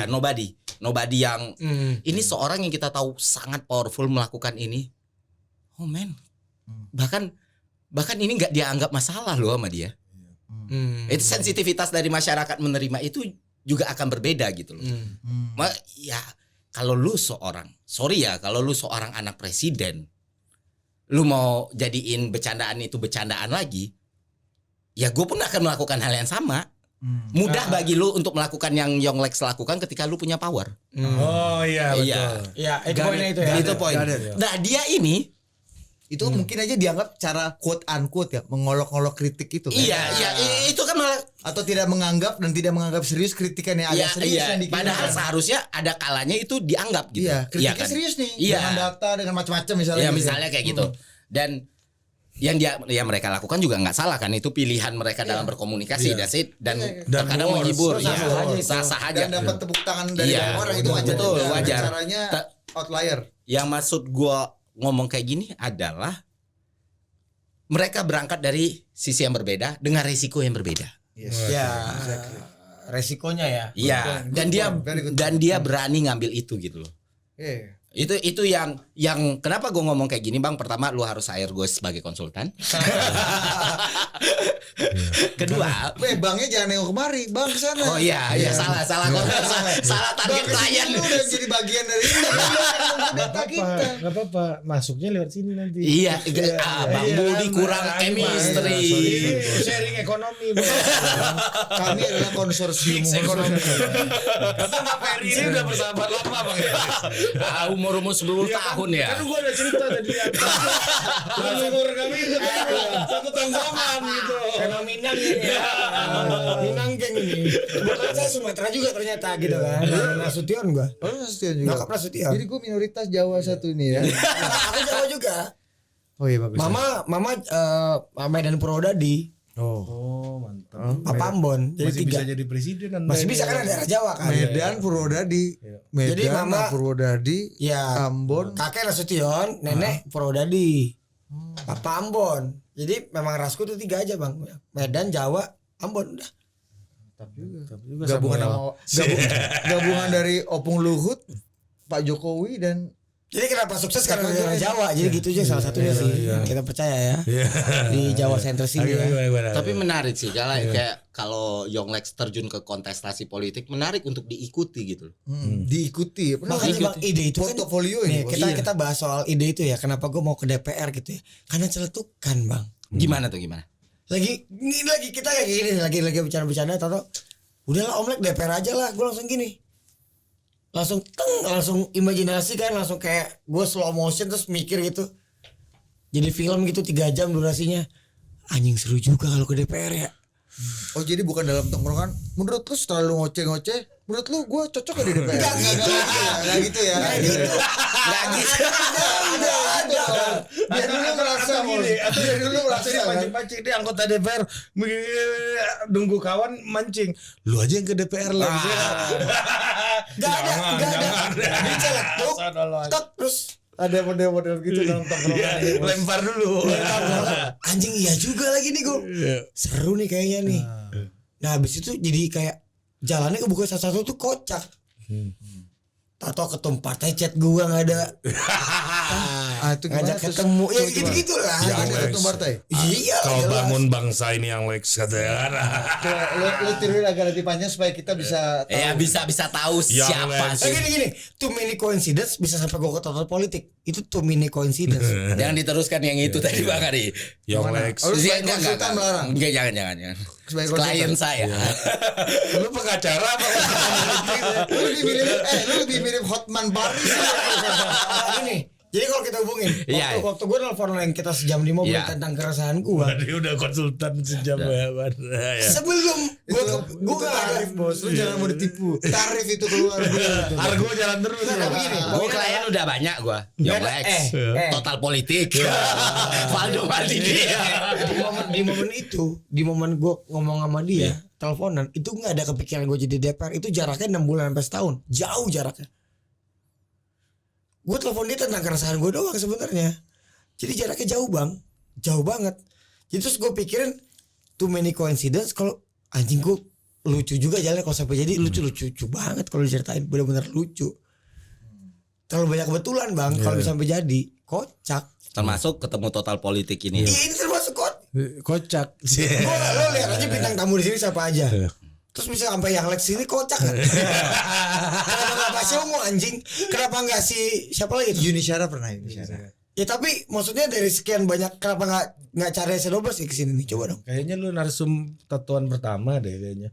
[SPEAKER 4] nobody.
[SPEAKER 3] nobody yang ini seorang yang kita tahu sangat powerful melakukan ini. Oh man, bahkan ini nggak dianggap masalah loh sama dia. Itu sensitivitas dari masyarakat menerima itu juga akan berbeda gitu loh. Ya kalau lu seorang anak presiden, lu mau jadiin bercandaan itu bercandaan lagi, ya gue pun akan melakukan hal yang sama. Mudah bagi lu untuk melakukan yang Yonglex lakukan ketika lu punya power.
[SPEAKER 2] Oh iya betul.
[SPEAKER 3] Iya.
[SPEAKER 1] Ya, itu poinnya itu ya.
[SPEAKER 3] Itu poin. Nah dia ini
[SPEAKER 4] Itu mungkin aja dianggap cara quote unquote ya, mengolok-olok kritik itu kan.
[SPEAKER 3] iya itu kan malah
[SPEAKER 4] Atau tidak menganggap dan tidak menganggap serius kritikan yang agak serius yang dikirim.
[SPEAKER 3] padahal seharusnya ada kalanya itu dianggap gitu.
[SPEAKER 4] Iya, kritiknya
[SPEAKER 3] kan?
[SPEAKER 4] serius nih.
[SPEAKER 3] Iya.
[SPEAKER 4] Dengan data, dengan macam-macam misalnya.
[SPEAKER 3] Ya
[SPEAKER 4] gitu.
[SPEAKER 3] misalnya kayak gitu. Dan yang mereka lakukan juga nggak salah kan, itu pilihan mereka dalam berkomunikasi dan terkadang menghibur sah-sah aja
[SPEAKER 4] Dan dapat tepuk tangan dari
[SPEAKER 3] Iya,
[SPEAKER 4] orang itu wajar.
[SPEAKER 3] betul,
[SPEAKER 4] Dan
[SPEAKER 3] wajar.
[SPEAKER 4] Caranya outlier.
[SPEAKER 3] Yang maksud gua ngomong kayak gini adalah mereka berangkat dari sisi yang berbeda dengan risiko yang berbeda.
[SPEAKER 4] Yes.
[SPEAKER 1] Ya, resikonya ya.
[SPEAKER 3] Iya,
[SPEAKER 4] Very good.
[SPEAKER 3] dan dia berani ngambil itu gitu loh.
[SPEAKER 4] Iya.
[SPEAKER 3] Itu yang kenapa gue ngomong kayak gini Bang. Pertama lu harus hire gue sebagai konsultan. Kedua,
[SPEAKER 4] Bangnya jangan nengok kemari, Bang kesana.
[SPEAKER 3] oh iya salah target klien.
[SPEAKER 4] Lu udah jadi bagian dari ini. Data kita.
[SPEAKER 2] Nggak apa-apa, masuknya lewat sini nanti.
[SPEAKER 3] Iya, Bang Budi kurang chemistry.
[SPEAKER 2] Ini sharing ekonomi.
[SPEAKER 4] Kami adalah konsorsium
[SPEAKER 2] Ekonomi. Kata Pak Ferry ini udah bersahabat lama Bang.
[SPEAKER 3] Umur 10 tahun ya.
[SPEAKER 2] Kan gua ada cerita tadi. Umur kami itu satu tongkrongan gitu.
[SPEAKER 1] Fenomenal ini ya. Minang geng ini. Bukan saya Sumatera juga ternyata gitu kan. Nasution gua.
[SPEAKER 4] Oh, Nasution juga.
[SPEAKER 1] Nyokap Nasution.
[SPEAKER 4] Jadi gue minoritas Jawa satu ini ya.
[SPEAKER 1] Aku Jawa juga.
[SPEAKER 4] Oh iya bagus.
[SPEAKER 1] Mama Medan Purwodadi.
[SPEAKER 2] Oh, mantap.
[SPEAKER 1] Papa Ambon. Jadi
[SPEAKER 2] Masih
[SPEAKER 1] 3.
[SPEAKER 2] bisa jadi presiden Anda
[SPEAKER 1] Masih
[SPEAKER 2] ini.
[SPEAKER 1] bisa kan ada daerah Jawa kan.
[SPEAKER 4] Medan Purwodadi. Medan
[SPEAKER 1] Jadi mama-
[SPEAKER 4] Purwodadi.
[SPEAKER 1] Ya.
[SPEAKER 4] Ambon.
[SPEAKER 1] Kakek Nasution, nenek Purwodadi. Papa Ambon. Jadi memang rasku tuh 3 aja Bang. Medan, Jawa, Ambon udah.
[SPEAKER 2] Tapi juga
[SPEAKER 4] Gabungan
[SPEAKER 2] Samuel.
[SPEAKER 4] gabungan dari Opung Luhut, Pak Jokowi dan
[SPEAKER 1] Jadi kenapa sukses karena daerah Jawa. Jadi gitu aja salah satunya sih. Kita percaya ya. Di Jawa sentris ini ya.
[SPEAKER 3] Tapi menarik sih kalau Yonglex terjun ke kontestasi politik, menarik untuk diikuti gitu loh.
[SPEAKER 4] diikuti. Pernah
[SPEAKER 1] Makanya
[SPEAKER 4] ikut
[SPEAKER 1] Bang, ide itu kan
[SPEAKER 4] portofolio ini.
[SPEAKER 1] nih, kita bahas soal ide itu ya. Kenapa gue mau ke DPR gitu ya? Karena celetukan Bang.
[SPEAKER 3] Gimana?
[SPEAKER 1] Lagi kita kayak gini lagi bercanda-bercanda atau udahlah Om Lek DPR aja lah. Gue langsung gini. Langsung imajinasi kan, langsung kayak gue slow motion terus mikir gitu. Jadi film gitu 3 jam durasinya. Anjing seru juga kalau ke DPR ya.
[SPEAKER 4] Oh jadi bukan dalam tongkrongan. Menurut lu setelah lu ngoceh-ngoceh, menurut lu gue cocok gak di DPR? Enggak gitu ya.
[SPEAKER 1] Nggak gitu.
[SPEAKER 4] Ada. Biar dulu merasa biar dulu merasa
[SPEAKER 2] Jadi pancing-pancing dia anggota DPR nunggu kawan mancing. Lu aja yang ke DPR lah.
[SPEAKER 1] Gak ada. Diceletuk. Tek terus
[SPEAKER 4] ada model-model gitu dalam tongkrongan.
[SPEAKER 2] Lempar dulu.
[SPEAKER 1] anjing iya juga lagi nih gue. Seru nih kayaknya nih. Nah habis itu jadi kayak jalannya kebuka satu-satu tuh kocak. Tato ketum partai chat gua nggak ada.
[SPEAKER 4] Itu
[SPEAKER 1] ngajak
[SPEAKER 4] gimana?
[SPEAKER 1] ketemu, ya
[SPEAKER 4] Coba.
[SPEAKER 1] gitu lah.
[SPEAKER 2] Ya,
[SPEAKER 4] Ada
[SPEAKER 2] Lex.
[SPEAKER 4] ketua partai.
[SPEAKER 1] Iya.
[SPEAKER 2] Kau
[SPEAKER 1] jelas.
[SPEAKER 2] bangun bangsa ini yang Lex katanya.
[SPEAKER 4] Coba lu tiruin agak lebih panjang supaya kita bisa tahu.
[SPEAKER 3] Ya bisa tahu
[SPEAKER 2] Yang
[SPEAKER 3] siapa
[SPEAKER 2] Lex.
[SPEAKER 3] sih.
[SPEAKER 1] Gini, too many coincidence bisa sampai gue ke total politik. Itu too many coincidence.
[SPEAKER 3] Jangan diteruskan yang itu tadi Bang Ari.
[SPEAKER 2] Yang
[SPEAKER 4] Mana?
[SPEAKER 2] Lex.
[SPEAKER 4] Oh, lu sebagai
[SPEAKER 3] Enggak,
[SPEAKER 4] konsultan melarang.
[SPEAKER 3] Enggak, jangan.
[SPEAKER 4] Sebagai
[SPEAKER 3] Klien
[SPEAKER 4] konsultan.
[SPEAKER 3] saya.
[SPEAKER 2] Lu pengacara apa?
[SPEAKER 4] Lu lebih mirip Hotman Paris.
[SPEAKER 1] Gini, jadi kalau kita hubungin,
[SPEAKER 3] Iya.
[SPEAKER 1] waktu gue nelfon yang kita sejam di mobil
[SPEAKER 3] Iya.
[SPEAKER 1] tentang keresahan gue.
[SPEAKER 2] Dia udah konsultan sejam ya.
[SPEAKER 1] Sebelum gue
[SPEAKER 4] Itu tarif bos, lu jangan mau ditipu. Tarif itu keluar gitu.
[SPEAKER 2] Argo jalan terus.
[SPEAKER 1] Tapi gini,
[SPEAKER 3] Gue klien udah banyak gue. Yang Lex. Total politik. Valdo Maldini.
[SPEAKER 1] di momen gue ngomong sama dia, teleponan, itu nggak ada kepikiran gue jadi DPR. Itu jaraknya 6 bulan sampai setahun, jauh jaraknya. Gue telepon dia tentang keresahan gue doang sebenarnya. Jadi jaraknya jauh bang, jauh banget. Jadi terus gue pikirin too many coincidence. Kalau anjing gue lucu juga jalannya kalau sampai jadi lucu banget kalau diceritain, benar-benar lucu. Terlalu banyak kebetulan bang kalau bisa sampai jadi kocak.
[SPEAKER 3] Termasuk ketemu total politik ini.
[SPEAKER 1] Ini termasuk
[SPEAKER 2] Kocak.
[SPEAKER 1] Lo lihat aja bintang tamu di sini siapa aja. Terus bisa sampai yang Lex ini kocak kan? Kenapa gak Pak mau anjing? Kenapa gak si siapa lagi?
[SPEAKER 4] Yuni Syara pernah Yuni Syara.
[SPEAKER 1] Ya tapi maksudnya dari sekian banyak kenapa gak cari S12 sih kesini nih, coba dong.
[SPEAKER 2] Kayaknya lu narsum tatuan pertama deh kayaknya.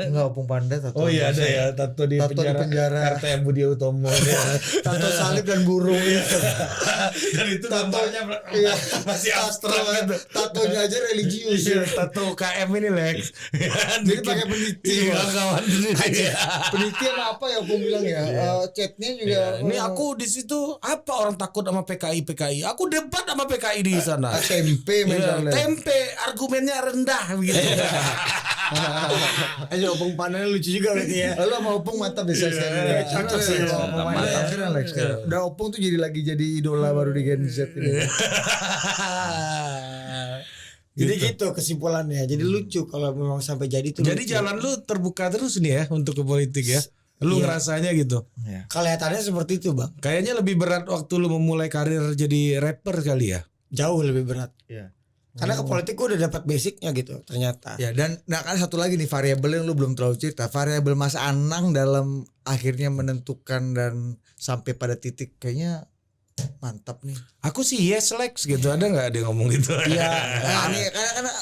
[SPEAKER 4] Enggak Opung Panda tato.
[SPEAKER 2] Oh iya ada ya tato di penjara. RTM Budi Utomo.
[SPEAKER 4] Tato salib dan burung itu.
[SPEAKER 2] Dan itu tampaknya masih abstrak gitu.
[SPEAKER 4] Tatonya aja religius.
[SPEAKER 2] Tato KM ini Lex.
[SPEAKER 4] Jadi pakai peniti.
[SPEAKER 2] Iya, kawan.
[SPEAKER 4] Peniti sama apa ya Opung bilang ya? Chatnya juga.
[SPEAKER 2] Ini aku di situ apa orang takut sama PKI? Aku debat sama PKI di sana.
[SPEAKER 4] tempe
[SPEAKER 2] Iya,
[SPEAKER 4] misalnya.
[SPEAKER 2] tempe argumennya rendah begitu.
[SPEAKER 1] Aja opung pandannya lucu juga berarti ya.
[SPEAKER 4] Lalu sama Opung mantap bisa saya.
[SPEAKER 1] cocok sih sama
[SPEAKER 4] Alex. Udah Opung tuh jadi idola baru di Gen Z ini.
[SPEAKER 1] Jadi gitu kesimpulannya. Jadi lucu kalau memang sampai jadi tuh.
[SPEAKER 2] Jadi
[SPEAKER 1] lucu.
[SPEAKER 2] jalan lu terbuka terus nih ya untuk ke politik ya. Lu ngerasanya gitu.
[SPEAKER 1] Kelihatannya seperti itu bang.
[SPEAKER 2] Kayaknya lebih berat waktu lu memulai karir jadi rapper kali ya.
[SPEAKER 1] Jauh lebih berat.
[SPEAKER 4] Iya.
[SPEAKER 1] Karena ke politik gue udah dapat basicnya gitu ternyata.
[SPEAKER 4] Ya dan kan satu lagi nih variabel yang lu belum terlalu cerita, variabel Mas Anang dalam akhirnya menentukan dan sampai pada titik kayaknya mantap nih.
[SPEAKER 2] Aku sih yes Lex gitu. Ada nggak dia ngomong gitu?
[SPEAKER 4] Iya. Ini karena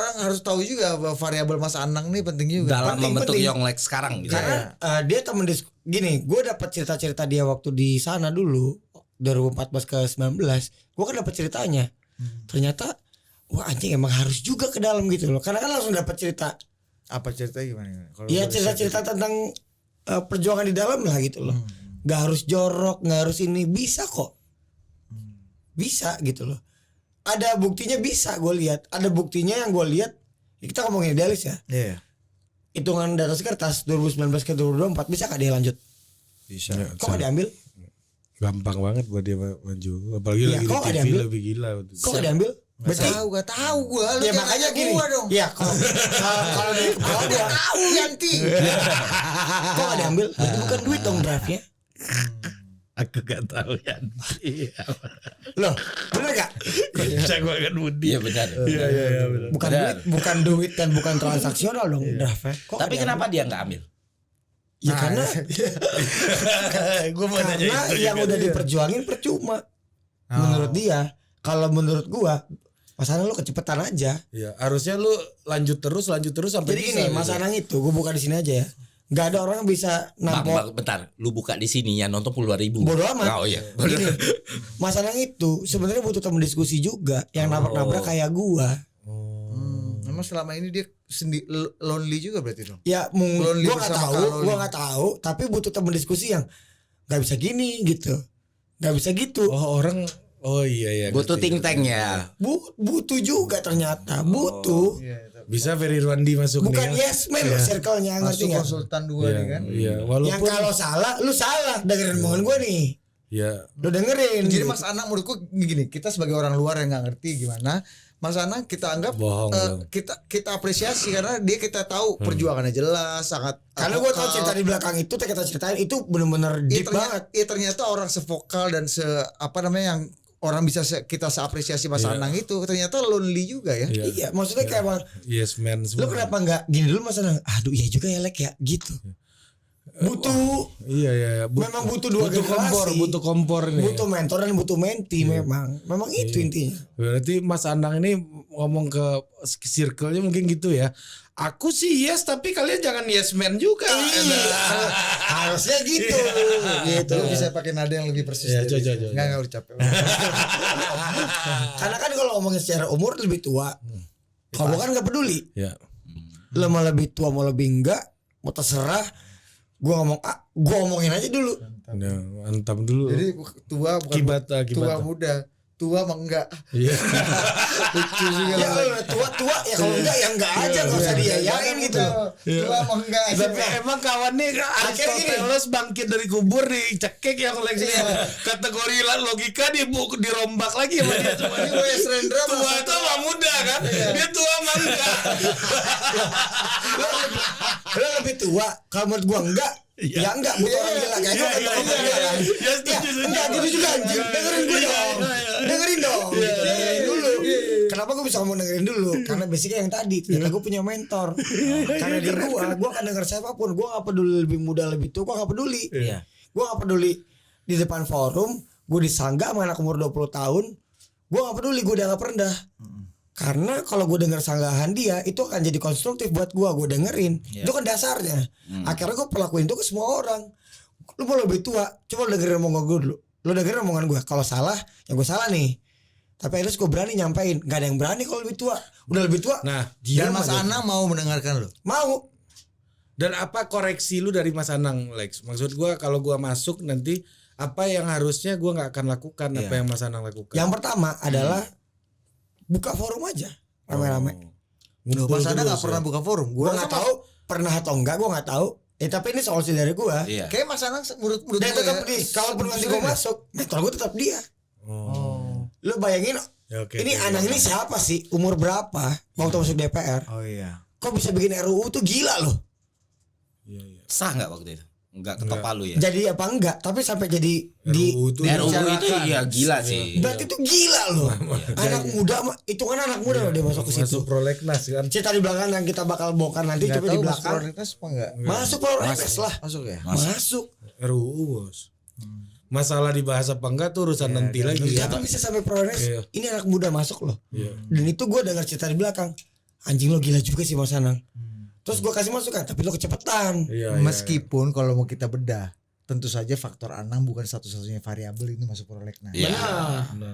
[SPEAKER 4] orang harus tahu juga bahwa variabel Mas Anang nih penting juga.
[SPEAKER 3] Dalam
[SPEAKER 1] Penting,
[SPEAKER 3] membentuk
[SPEAKER 1] penting.
[SPEAKER 3] Young Lex sekarang gitu.
[SPEAKER 1] Karena dia temen gini, gue dapat cerita-cerita dia waktu di sana dulu 2014 ke 19, gue kan dapat ceritanya. Ternyata wah anjing emang harus juga ke dalam gitu loh. Karena kan langsung dapat cerita.
[SPEAKER 4] Apa ceritanya gimana?
[SPEAKER 1] Iya cerita-cerita tentang perjuangan di dalam lah gitu loh. Gak harus jorok, gak harus ini, bisa kok. Bisa gitu loh. Ada buktinya bisa gue lihat. Ada buktinya yang gue lihat. Kita ngomongin idealis ya.
[SPEAKER 4] Iya.
[SPEAKER 1] Hitungan di atas kertas 2019 ke 2024 bisa gak dia lanjut?
[SPEAKER 4] Bisa.
[SPEAKER 1] Kok gak diambil?
[SPEAKER 2] Gampang banget buat dia maju. Apalagi
[SPEAKER 1] Iya,
[SPEAKER 2] lagi
[SPEAKER 1] kok
[SPEAKER 2] di
[SPEAKER 1] nggak
[SPEAKER 2] TV
[SPEAKER 1] diambil?
[SPEAKER 2] lebih gila.
[SPEAKER 1] Kok gak diambil? Berarti
[SPEAKER 4] Gak tahu gua. Lu
[SPEAKER 1] ya
[SPEAKER 4] jangan
[SPEAKER 1] makanya
[SPEAKER 4] nanya
[SPEAKER 1] gini.
[SPEAKER 4] gua dong.
[SPEAKER 1] Ya kalau dari kepala gua
[SPEAKER 4] Tahu Yanti.
[SPEAKER 1] kok gak diambil? Berarti bukan duit dong draftnya.
[SPEAKER 2] Aku gak tahu ya.
[SPEAKER 1] Loh, bener gak?
[SPEAKER 2] Bisa gue kan Budi.
[SPEAKER 3] Iya benar.
[SPEAKER 2] Iya benar.
[SPEAKER 1] Bukan duit dan bukan transaksional dong draftnya. Kok
[SPEAKER 3] Tapi
[SPEAKER 1] nggak
[SPEAKER 3] kenapa dia nggak ambil?
[SPEAKER 1] diambil? Ya karena
[SPEAKER 2] Gue mau nanya
[SPEAKER 1] karena
[SPEAKER 2] itu
[SPEAKER 1] yang
[SPEAKER 2] juga.
[SPEAKER 1] udah diperjuangin percuma. Menurut dia. Kalau menurut gua Mas Anang lu kecepetan aja.
[SPEAKER 2] Iya, harusnya lu lanjut terus sampai
[SPEAKER 1] Jadi
[SPEAKER 2] bisa.
[SPEAKER 1] gini, Mas
[SPEAKER 2] gitu.
[SPEAKER 1] Anang itu gua buka di sini aja ya. Gak ada orang yang bisa nampol.
[SPEAKER 3] Bang, bentar, lu buka di sini ya nonton puluhan ribu.
[SPEAKER 1] Bodoh amat.
[SPEAKER 3] Oh iya.
[SPEAKER 1] Gini, Mas Anang itu sebenarnya butuh teman diskusi juga yang nabrak-nabrak kayak gua.
[SPEAKER 4] Emang selama ini dia lonely juga berarti dong.
[SPEAKER 1] Ya
[SPEAKER 4] Lonely
[SPEAKER 1] gua nggak
[SPEAKER 4] bersama
[SPEAKER 1] tahu,
[SPEAKER 4] Karoli.
[SPEAKER 1] gua nggak tahu, tapi butuh teman diskusi yang nggak bisa gini gitu, nggak bisa gitu.
[SPEAKER 2] Oh orang. Oh iya.
[SPEAKER 3] Butuh
[SPEAKER 2] ngerti.
[SPEAKER 3] think tank ya.
[SPEAKER 1] Butuh juga ternyata, butuh.
[SPEAKER 2] Bisa Ferry Rwandi masuk
[SPEAKER 1] Bukan
[SPEAKER 2] nih ya.
[SPEAKER 1] yes man circle-nya ngerti
[SPEAKER 4] Masuk
[SPEAKER 1] nggak?
[SPEAKER 4] konsultan dua nih kan.
[SPEAKER 2] Iya,
[SPEAKER 1] Yang
[SPEAKER 2] walaupun
[SPEAKER 1] kalau salah, lu salah dengerin omongan gua nih.
[SPEAKER 2] ya
[SPEAKER 1] Lu dengerin.
[SPEAKER 4] Jadi
[SPEAKER 1] gitu.
[SPEAKER 4] Mas Anang menurutku gini, kita sebagai orang luar yang nggak ngerti gimana, Mas Anang kita anggap
[SPEAKER 2] Bohong.
[SPEAKER 4] kita apresiasi karena dia kita tahu perjuangannya jelas sangat.
[SPEAKER 1] Karena gue tahu cerita di belakang itu kita ceritain itu benar-benar deep banget.
[SPEAKER 4] Ternyata orang sevokal dan yang orang bisa kita seapresiasi Mas Anang itu ternyata lonely juga ya.
[SPEAKER 1] Iya, maksudnya kayak bang,
[SPEAKER 2] Yes man semua.
[SPEAKER 1] lu kenapa nggak gini dulu Mas Anang? Aduh iya juga ya Lek ya gitu. Butuh
[SPEAKER 2] Iya.
[SPEAKER 1] memang butuh dua generasi.
[SPEAKER 2] butuh kompor nih.
[SPEAKER 1] Butuh mentor dan butuh menti memang itu intinya.
[SPEAKER 2] Berarti Mas Anang ini ngomong ke circle-nya mungkin gitu ya. Aku sih yes tapi kalian jangan yes man juga.
[SPEAKER 1] Harusnya gitu. Gitu.
[SPEAKER 4] Lu bisa pakai nada yang lebih persis.
[SPEAKER 2] Ya, coba.
[SPEAKER 4] Enggak lu capek.
[SPEAKER 1] Karena kan kalau ngomongin secara umur lebih tua, kalau kan nggak peduli.
[SPEAKER 2] Ya.
[SPEAKER 1] Lo mau lebih tua mau lebih enggak, mau terserah. Gue ngomongin aja dulu.
[SPEAKER 2] Ya, mantap dulu.
[SPEAKER 4] Jadi tua bukan
[SPEAKER 2] Kibata.
[SPEAKER 4] tua muda. Tua mah enggak.
[SPEAKER 2] Iya.
[SPEAKER 4] Lucu juga.
[SPEAKER 1] Ya kalau tua ya kalau enggak ya enggak aja nggak usah diyayain gitu.
[SPEAKER 4] Tua mah enggak.
[SPEAKER 2] Tapi emang kawan nih Aristoteles bangkit dari kubur dicekek ya koleksinya. Kategori logika dirombak lagi sama dia cuma.
[SPEAKER 4] Ini Wes Rendra
[SPEAKER 2] Tua itu mah muda kan? Dia tua mah enggak.
[SPEAKER 1] Lo lebih tua, kalau menurut gua enggak. Ya enggak, butuh orang gila kayak gue kan orang gila kan.
[SPEAKER 2] Ya setuju.
[SPEAKER 1] Enggak gitu juga anjing. Dengerin gue dong. Dengerin dong. Dengerin dulu. Kenapa gue bisa ngomong dengerin dulu? Karena basicnya yang tadi, ternyata gue punya mentor. Karena di gue akan denger siapapun. Gue gak peduli lebih muda lebih tua, gue gak peduli. Gue gak peduli di depan forum, gue disanggah sama anak umur 20 tahun. Gue gak peduli, gue dianggap rendah. Karena kalau gue denger sanggahan dia itu akan jadi konstruktif buat gue dengerin. Itu kan dasarnya. Akhirnya gue perlakuin itu ke semua orang. Lu mau lebih tua, coba lu dengerin omongan gue dulu. Lu dengerin omongan gue. Kalau salah, ya gue salah nih. Tapi akhirnya gue berani nyampein. Gak ada yang berani kalau lebih tua. Udah lebih tua.
[SPEAKER 2] Nah,
[SPEAKER 4] Dan Mas Anang mau mendengarkan lu.
[SPEAKER 1] Mau.
[SPEAKER 2] dan apa koreksi lu dari Mas Anang, Lex? Maksud gua kalau gua masuk nanti apa yang harusnya gua nggak akan lakukan apa yang Mas Anang lakukan?
[SPEAKER 1] Yang pertama adalah buka forum aja rame-rame.
[SPEAKER 4] Loh, Mas Anang nggak pernah buka forum.
[SPEAKER 1] Gue nggak tahu pernah atau enggak, gue nggak tahu. Tapi ini solusi dari gue.
[SPEAKER 3] Iya.
[SPEAKER 4] Kayak Mas Anang menurut
[SPEAKER 1] Dan
[SPEAKER 4] gue
[SPEAKER 1] tetap
[SPEAKER 4] ya,
[SPEAKER 1] di kalaupun nanti gue masuk, mentor gue tetap dia. Lu bayangin, ini anak ini siapa sih? Umur berapa? Waktu masuk DPR?
[SPEAKER 4] Oh iya.
[SPEAKER 1] Kok bisa bikin RUU tuh gila loh.
[SPEAKER 3] Sah nggak waktu itu? Enggak ketok palu ya.
[SPEAKER 1] Jadi apa enggak? Tapi sampai jadi
[SPEAKER 3] RUU itu iya gila sih.
[SPEAKER 1] Berarti itu gila loh. Anak muda, itu kan anak muda loh dia masuk ke situ.
[SPEAKER 2] Masuk prolegnas kan.
[SPEAKER 1] Cerita di belakang yang kita bakal bongkar nanti, coba di belakang.
[SPEAKER 4] Prolegnas apa enggak?
[SPEAKER 1] Masuk prolegnas lah.
[SPEAKER 4] Masuk ya?
[SPEAKER 1] Masuk.
[SPEAKER 2] RUU bos. Masalah dibahas apa enggak tuh urusan nanti lagi.
[SPEAKER 1] Tapi bisa sampai prolegnas.
[SPEAKER 2] Iya.
[SPEAKER 1] Ini anak muda masuk loh. Dan itu gue dengar cerita di belakang. Anjing lo gila juga sih Mas Anang. Terus gue kasih masukan, tapi lo kecepatan.
[SPEAKER 4] Meskipun kalau mau kita bedah, tentu saja faktor Anang bukan satu-satunya variabel ini masuk prolegnas.
[SPEAKER 3] Iya.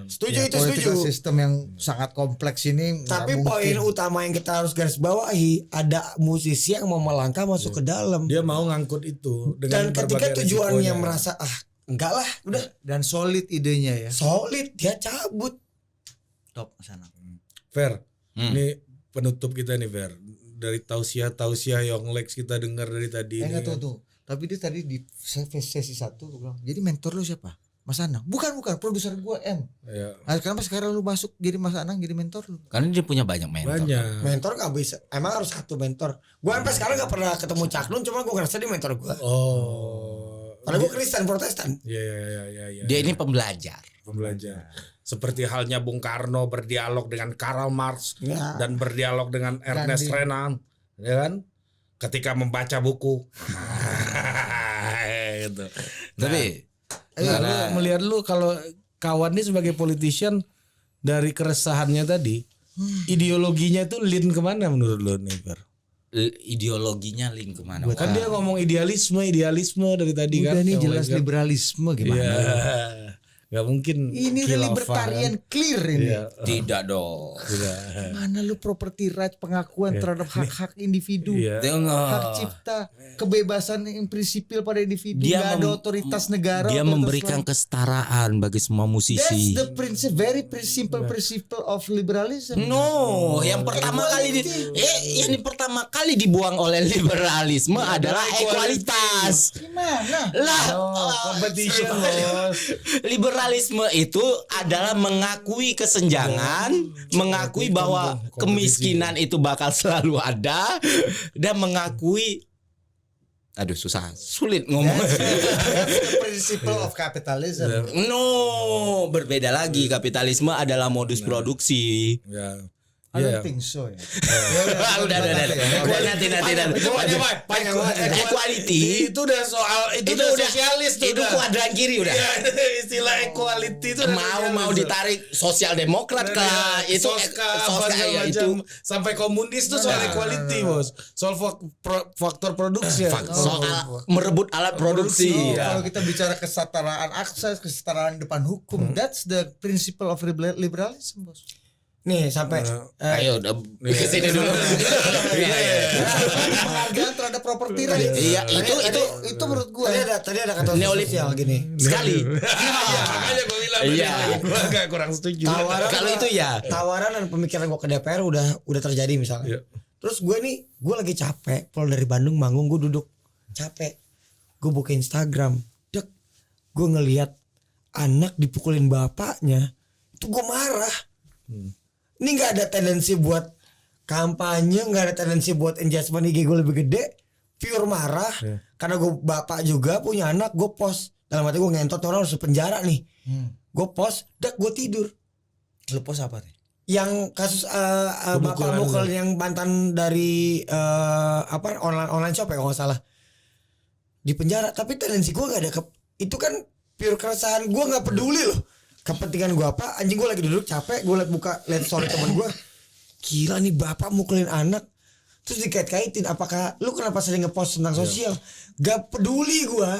[SPEAKER 1] Setuju itu
[SPEAKER 4] Political
[SPEAKER 1] setuju.
[SPEAKER 4] sistem yang sangat kompleks ini.
[SPEAKER 1] Tapi
[SPEAKER 4] nggak
[SPEAKER 1] poin
[SPEAKER 4] mungkin.
[SPEAKER 1] utama yang kita harus garis bawahi, ada musisi yang mau melangkah masuk ke dalam.
[SPEAKER 2] Dia mau ngangkut itu
[SPEAKER 1] Dan ketika
[SPEAKER 2] berbagai
[SPEAKER 1] tujuannya
[SPEAKER 2] resikonya.
[SPEAKER 1] merasa enggak lah, udah
[SPEAKER 4] Dan solid idenya ya.
[SPEAKER 1] solid, dia cabut.
[SPEAKER 4] Top Mas Anang.
[SPEAKER 2] Fair. Ini penutup kita nih Fair. Dari tausiah yang Lex kita dengar dari tadi.
[SPEAKER 4] Enggak tuh. Tapi dia tadi di sesi 1 bilang, jadi mentor lu siapa? Mas Anang. Bukan, produser gua M.
[SPEAKER 2] Ya.
[SPEAKER 4] Nah, kenapa sekarang lu masuk jadi Mas Anang jadi mentor lu?
[SPEAKER 3] Karena dia punya banyak mentor.
[SPEAKER 2] Banyak.
[SPEAKER 1] Mentor gak bisa, emang harus satu mentor. Gue sampai sekarang gak pernah ketemu Cak Nun, cuma gue ngerasa dia mentor gue.
[SPEAKER 2] Oh.
[SPEAKER 1] Karena gue Kristen Protestan.
[SPEAKER 2] Iya.
[SPEAKER 3] Dia ini pembelajar.
[SPEAKER 2] Pembelajar. Seperti halnya Bung Karno berdialog dengan Karl Marx dan berdialog dengan Ernest Renan, ya kan? Ketika membaca buku. Gitu.
[SPEAKER 3] Tapi
[SPEAKER 2] Lu melihat lu kalau kawan ini sebagai politician dari keresahannya tadi, ideologinya tuh lean kemana menurut lu nih, Ber?
[SPEAKER 3] ideologinya link kemana?
[SPEAKER 2] Kan dia ngomong idealisme dari tadi kan.
[SPEAKER 4] Udah nih
[SPEAKER 2] Yang
[SPEAKER 4] jelas
[SPEAKER 2] kan.
[SPEAKER 4] liberalisme gimana?
[SPEAKER 2] Iya. Gak mungkin
[SPEAKER 4] Ini udah
[SPEAKER 2] khilafah,
[SPEAKER 4] libertarian
[SPEAKER 2] kan?
[SPEAKER 4] clear ini.
[SPEAKER 2] Iya.
[SPEAKER 3] Tidak dong.
[SPEAKER 4] Mana lu property rights, pengakuan terhadap hak-hak individu,
[SPEAKER 2] Iya.
[SPEAKER 4] hak cipta, kebebasan yang prinsipil pada individu,
[SPEAKER 3] Dia
[SPEAKER 4] nggak ada otoritas negara.
[SPEAKER 3] Dia
[SPEAKER 4] otoritas
[SPEAKER 3] memberikan
[SPEAKER 4] lain.
[SPEAKER 3] kesetaraan bagi semua
[SPEAKER 4] That's
[SPEAKER 3] musisi.
[SPEAKER 4] the principle, very simple principle of liberalism.
[SPEAKER 3] No, yang pertama kali yang pertama kali dibuang oleh liberalisme adalah ekualitas.
[SPEAKER 4] Gimana?
[SPEAKER 3] Lah,
[SPEAKER 2] competition bos.
[SPEAKER 3] liberalisme liberalisme itu adalah mengakui kesenjangan, mengakui bahwa kemiskinan itu bakal selalu ada, dan mengakui sulit ngomong.
[SPEAKER 4] That's the principle of capitalism.
[SPEAKER 3] No, berbeda lagi. Kapitalisme adalah modus produksi.
[SPEAKER 2] Ya.
[SPEAKER 4] I don't think so ya.
[SPEAKER 3] Udah. Nanti. Equality
[SPEAKER 2] Itu udah soal itu udah sosialis tuh.
[SPEAKER 3] Itu kuadran kiri udah.
[SPEAKER 2] Ya, istilah equality itu
[SPEAKER 3] mau ditarik sosial demokrat kah? Itu
[SPEAKER 2] itu sampai komunis tuh soal equality, Bos. Soal faktor produksi.
[SPEAKER 3] Soal merebut alat produksi.
[SPEAKER 4] Kalau kita bicara kesetaraan akses, kesetaraan depan hukum, that's the principle of liberalism, Bos.
[SPEAKER 1] Nih sampai
[SPEAKER 3] ayo udah ke sini dulu.
[SPEAKER 4] Penghargaan terhadap properti right.
[SPEAKER 3] Iya,
[SPEAKER 4] itu menurut gue.
[SPEAKER 1] Tadi ada kata sosial gini.
[SPEAKER 3] Sekali.
[SPEAKER 2] Makanya gue bilang gue agak kurang setuju.
[SPEAKER 3] Kalau itu ya.
[SPEAKER 1] Tawaran dan pemikiran gue ke DPR udah terjadi misalnya. Terus gue lagi capek pulang dari Bandung manggung, gue duduk capek. Gue buka Instagram. Gue ngelihat anak dipukulin bapaknya. Itu gue marah. Ini gak ada tendensi buat kampanye, gak ada tendensi buat engagement IG gue lebih gede. Pure marah. Karena gue bapak juga punya anak, gue post. Dalam hati gue ngentot orang harus penjara nih. Gue post, gue tidur.
[SPEAKER 4] Lu post apa nih?
[SPEAKER 1] Yang kasus bapak mukul yang mantan dari online shop ya kalau gak salah. Di penjara. Tapi tendensi gue gak ada itu kan pure keresahan. Gue gak peduli loh kepentingan gue apa. Anjing, gue lagi duduk capek, gue liat story teman gue, gila nih bapak mukulin anak. Terus dikait-kaitin, apakah lu kenapa sering ngepost tentang sosial? Gak peduli gue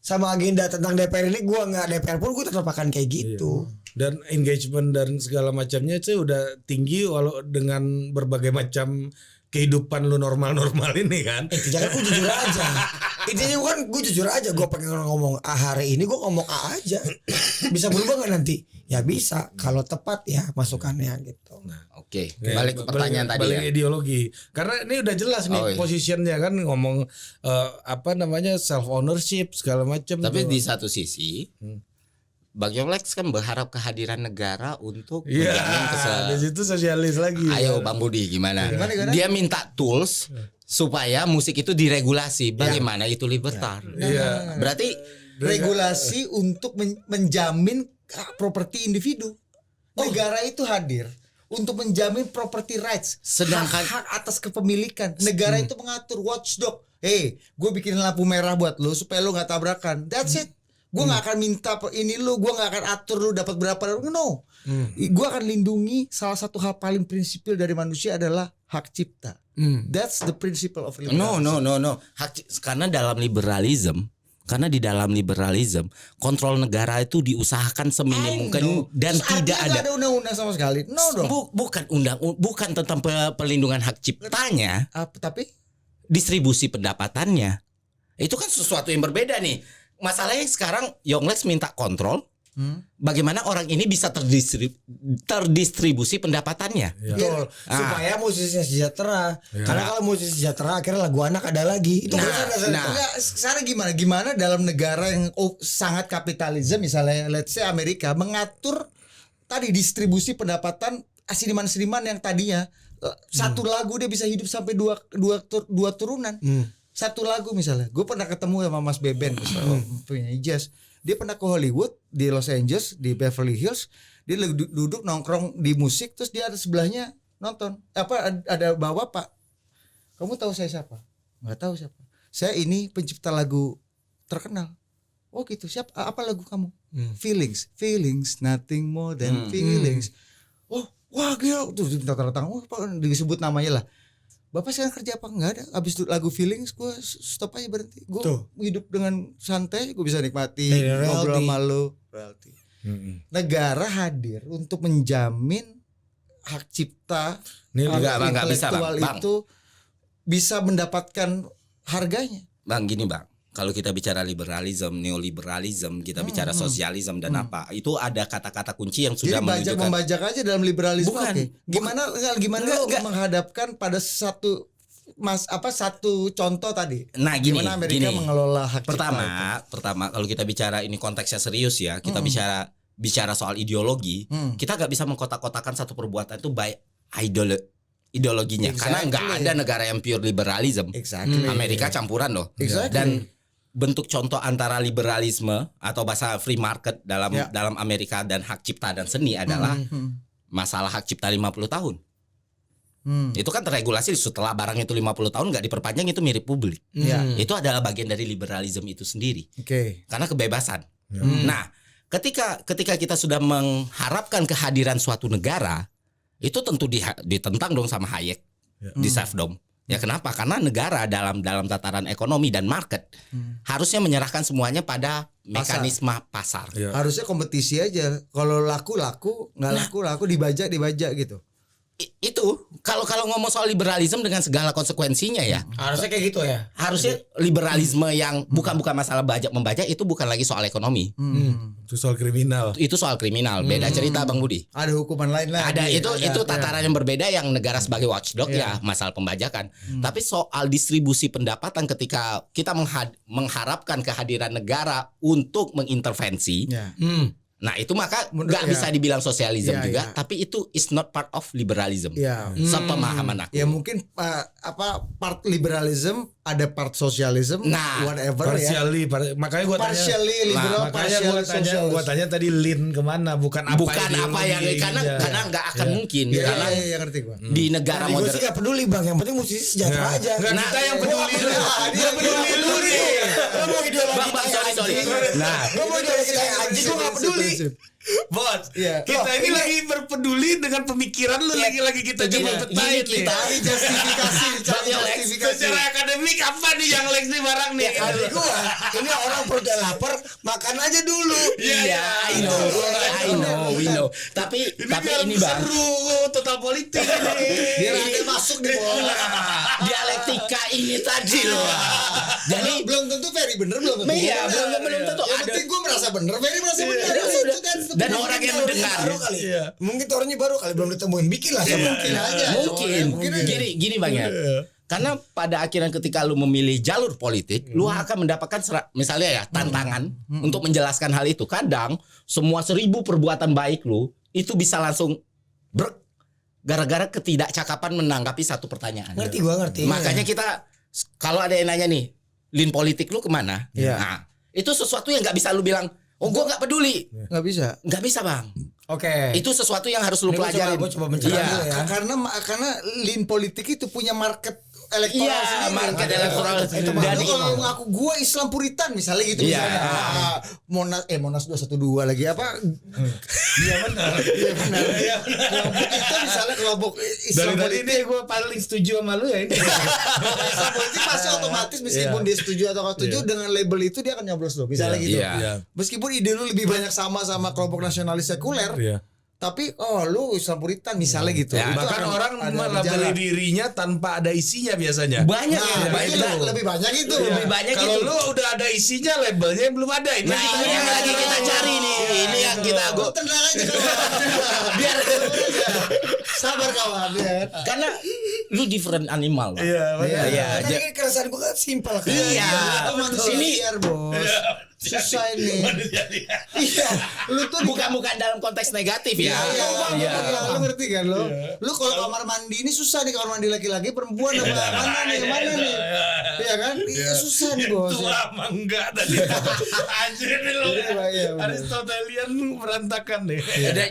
[SPEAKER 1] sama agenda tentang DPR ini. Gue gak DPR pun gue tetap akan kayak gitu.
[SPEAKER 2] Dan engagement dan segala macamnya itu udah tinggi walau dengan berbagai macam kehidupan lu normal-normal ini kan.
[SPEAKER 1] Jangan gue jujur aja. Intinya kan gue jujur aja. Gue pengen ngomong A hari ini, gue ngomong A aja. Bisa berubah gak nanti? Ya bisa. Kalau tepat ya masukannya gitu.
[SPEAKER 3] Oke, balik ke pertanyaan tadi
[SPEAKER 2] balik
[SPEAKER 3] ya.
[SPEAKER 2] Ideologi. Karena ini udah jelas nih positionnya kan ngomong self ownership segala macam.
[SPEAKER 3] Tapi di satu sisi Bang Yonglex kan berharap kehadiran negara untuk menjamin
[SPEAKER 2] di situ sosialis lagi.
[SPEAKER 3] Ayo Bang Budi gimana? Dia minta tools supaya musik itu diregulasi. Bagaimana itu libertar? Berarti
[SPEAKER 4] regulasi untuk menjamin properti individu. Negara itu hadir untuk menjamin property rights,
[SPEAKER 3] sedangkan
[SPEAKER 4] hak atas kepemilikan. Negara itu mengatur watchdog. Gue bikin lampu merah buat lo supaya lo nggak tabrakan. That's it. Gue gak akan minta ini lu, gue gak akan atur lu dapat berapa. No, gue akan lindungi. Salah satu hal paling prinsipil dari manusia adalah hak cipta. That's the principle of liberalism.
[SPEAKER 3] No. Karena di dalam liberalism kontrol negara itu diusahakan seminim mungkin dan tidak ada
[SPEAKER 4] undang-undang sama sekali. No dong.
[SPEAKER 3] Bukan tentang pelindungan hak ciptanya.
[SPEAKER 4] Tapi
[SPEAKER 3] distribusi pendapatannya. Itu kan sesuatu yang berbeda nih. Masalahnya sekarang Yonglex minta kontrol bagaimana orang ini bisa terdistribusi pendapatannya.
[SPEAKER 1] Betul. Supaya musisinya sejahtera. Karena kalau musisi sejahtera akhirnya lagu anak ada lagi. Itu
[SPEAKER 4] sekarang gimana dalam negara yang sangat kapitalisme, misalnya let's say Amerika, mengatur tadi distribusi pendapatan seniman-seniman yang tadinya satu lagu dia bisa hidup sampai dua turunan. Satu lagu misalnya, gue pernah ketemu sama Mas Beben, punya jazz. Dia pernah ke Hollywood, di Los Angeles, di Beverly Hills. Dia duduk nongkrong di musik, terus dia ada sebelahnya nonton. Ada bawa Pak. Kamu tahu saya siapa? Nggak tahu siapa. Saya ini pencipta lagu terkenal. Oh gitu. Siapa? Apa lagu kamu? Feelings, nothing more than feelings. Oh, wah gila. Tuh disebut namanya lah. Bapak sekarang kerja apa? Enggak ada. Abis lagu Feelings gue stop aja, berhenti. Gue hidup dengan santai. Gue bisa nikmati ngobrol sama lo. Negara hadir untuk menjamin hak cipta, intelektual itu bisa mendapatkan harganya.
[SPEAKER 3] Bang, gini Bang, kalau kita bicara liberalism, neoliberalism, kita bicara sosialisme dan apa, itu ada kata-kata kunci yang sudah menunjukkan.
[SPEAKER 4] Jadi membajak aja dalam liberalisme.
[SPEAKER 3] Bukan.
[SPEAKER 4] Gimana lo menghadapkan pada satu contoh tadi.
[SPEAKER 3] Nah, gini,
[SPEAKER 4] gimana Amerika mengelola hak
[SPEAKER 3] pertama kalau kita bicara ini konteksnya serius ya, kita bicara bicara soal ideologi, kita nggak bisa mengkotak-kotakan satu perbuatan itu by ideologinya. Karena nggak ada negara yang pure liberalism. Amerika campuran loh. Dan bentuk contoh antara liberalisme atau bahasa free market dalam Amerika dan hak cipta dan seni adalah masalah hak cipta 50 tahun. Itu kan terregulasi setelah barang itu 50 tahun nggak diperpanjang, itu mirip publik. Itu adalah bagian dari liberalisme itu sendiri. Karena kebebasan. Nah, ketika kita sudah mengharapkan kehadiran suatu negara, itu tentu ditentang dong sama Hayek di serfdom. Ya kenapa? Karena negara dalam tataran ekonomi dan market harusnya menyerahkan semuanya pada mekanisme pasar.
[SPEAKER 4] Harusnya kompetisi aja. Kalau laku, nggak laku dibajak gitu.
[SPEAKER 3] Itu kalau ngomong soal liberalisme dengan segala konsekuensinya ya.
[SPEAKER 1] Harusnya kayak gitu ya.
[SPEAKER 3] Harusnya liberalisme yang bukan masalah bajak membajak, itu bukan lagi soal ekonomi.
[SPEAKER 2] Itu soal kriminal.
[SPEAKER 3] Itu soal kriminal. Beda cerita Bang Budi.
[SPEAKER 4] Ada hukuman lain lah.
[SPEAKER 3] Ada itu tataran yang berbeda, yang negara sebagai watchdog ya masalah pembajakan. Tapi soal distribusi pendapatan ketika kita mengharapkan kehadiran negara untuk mengintervensi. Nah itu maka nggak bisa dibilang sosialisme juga, tapi itu is not part of liberalism. Sepemahaman aku.
[SPEAKER 4] Ya mungkin part liberalism, ada part sosialisme, whatever
[SPEAKER 2] partially, ya. Makanya gue tanya.
[SPEAKER 4] Partially liberal,
[SPEAKER 2] gue tanya tadi lean kemana, bukan apa yang karena nggak akan mungkin. Karena
[SPEAKER 4] ngerti gua.
[SPEAKER 3] Di negara modern.
[SPEAKER 1] Gue sih nggak peduli Bang, yang penting musisi sejahtera aja.
[SPEAKER 2] Nah, kita yang peduli.
[SPEAKER 1] Dia peduli dulu nih. Lo mau ideologi
[SPEAKER 3] Bang, sorry.
[SPEAKER 1] Nah, gue mau ideologi anjing, gue nggak peduli.
[SPEAKER 2] Bos, kita ini lagi berpeduli dengan pemikiran lu, lagi kita coba petain nih.
[SPEAKER 3] Kita
[SPEAKER 4] justifikasi.
[SPEAKER 2] Secara akademik apa nih yang Lex nih barang nih?
[SPEAKER 1] Ini orang perut lapar, makan aja dulu.
[SPEAKER 3] Iya, I know. Tapi ini Bang,
[SPEAKER 2] seru total politik ini.
[SPEAKER 4] Biar ada masuk di bola.
[SPEAKER 3] Dialektika ini tadi loh.
[SPEAKER 4] Jadi belum tentu Ferry bener, belum tentu.
[SPEAKER 3] Iya, belum tentu.
[SPEAKER 4] Yang penting gue merasa bener, Ferry merasa bener.
[SPEAKER 3] Dan orang yang mendengar.
[SPEAKER 1] Mungkin teorinya baru kali, belum ditemuin. Bikin lah, mungkin aja.
[SPEAKER 3] Mungkin. Gini Bang ya. Karena pada akhirnya ketika lu memilih jalur politik, lu akan mendapatkan misalnya ya tantangan untuk menjelaskan hal itu. Kadang semua 1000 perbuatan baik lu itu bisa langsung gara-gara ketidakcakapan menanggapi satu pertanyaan.
[SPEAKER 1] Ngerti.
[SPEAKER 3] Makanya kita kalau ada yang nanya nih, lin politik lu kemana? Nah, itu sesuatu yang nggak bisa lu bilang, oh gue nggak peduli. Nggak bisa Bang.
[SPEAKER 1] Oke.
[SPEAKER 3] Itu sesuatu yang harus lu pelajarin.
[SPEAKER 1] Gue coba mencari dulu ya.
[SPEAKER 4] Karena lin politik itu punya market elektoral sendiri.
[SPEAKER 3] Market elektoral.
[SPEAKER 4] Dan kalau ngaku gue Islam Puritan misalnya gitu. Monas 212 lagi apa? Iya benar. Itu misalnya kelompok Islam
[SPEAKER 2] politik. Dari ini gue paling setuju sama lu ya ini.
[SPEAKER 4] Islam politik pasti otomatis meskipun dia setuju atau nggak setuju dengan label itu dia akan nyoblos loh. Misalnya gitu. Meskipun ide lu lebih banyak sama kelompok nasionalis sekuler. Tapi lu Islam Puritan misalnya gitu.
[SPEAKER 2] Bahkan orang melabeli dirinya tanpa ada isinya biasanya.
[SPEAKER 3] Banyak
[SPEAKER 4] lebih banyak itu.
[SPEAKER 3] Lebih banyak itu.
[SPEAKER 2] Kalau lu udah ada isinya, labelnya belum ada. Ini
[SPEAKER 3] yang lagi kita cari nih. Ini yang kita
[SPEAKER 4] tenang aja
[SPEAKER 3] biar
[SPEAKER 4] sabar kawan ya.
[SPEAKER 3] Karena lu different animal.
[SPEAKER 1] Iya. Jadi keresahan gue kan simpel kan.
[SPEAKER 3] Iya.
[SPEAKER 4] Ini bos. Susah ini. Iya.
[SPEAKER 3] Lu tuh bukan dalam konteks negatif ya.
[SPEAKER 4] Iya. Lu ngerti kan lo? Lu kalau kamar mandi ini susah nih, kamar mandi laki-laki perempuan mana nih? Iya kan? Iya susah nih bos.
[SPEAKER 2] Itu lama enggak tadi. Anjir nih lo. Aristotelian berantakan nih.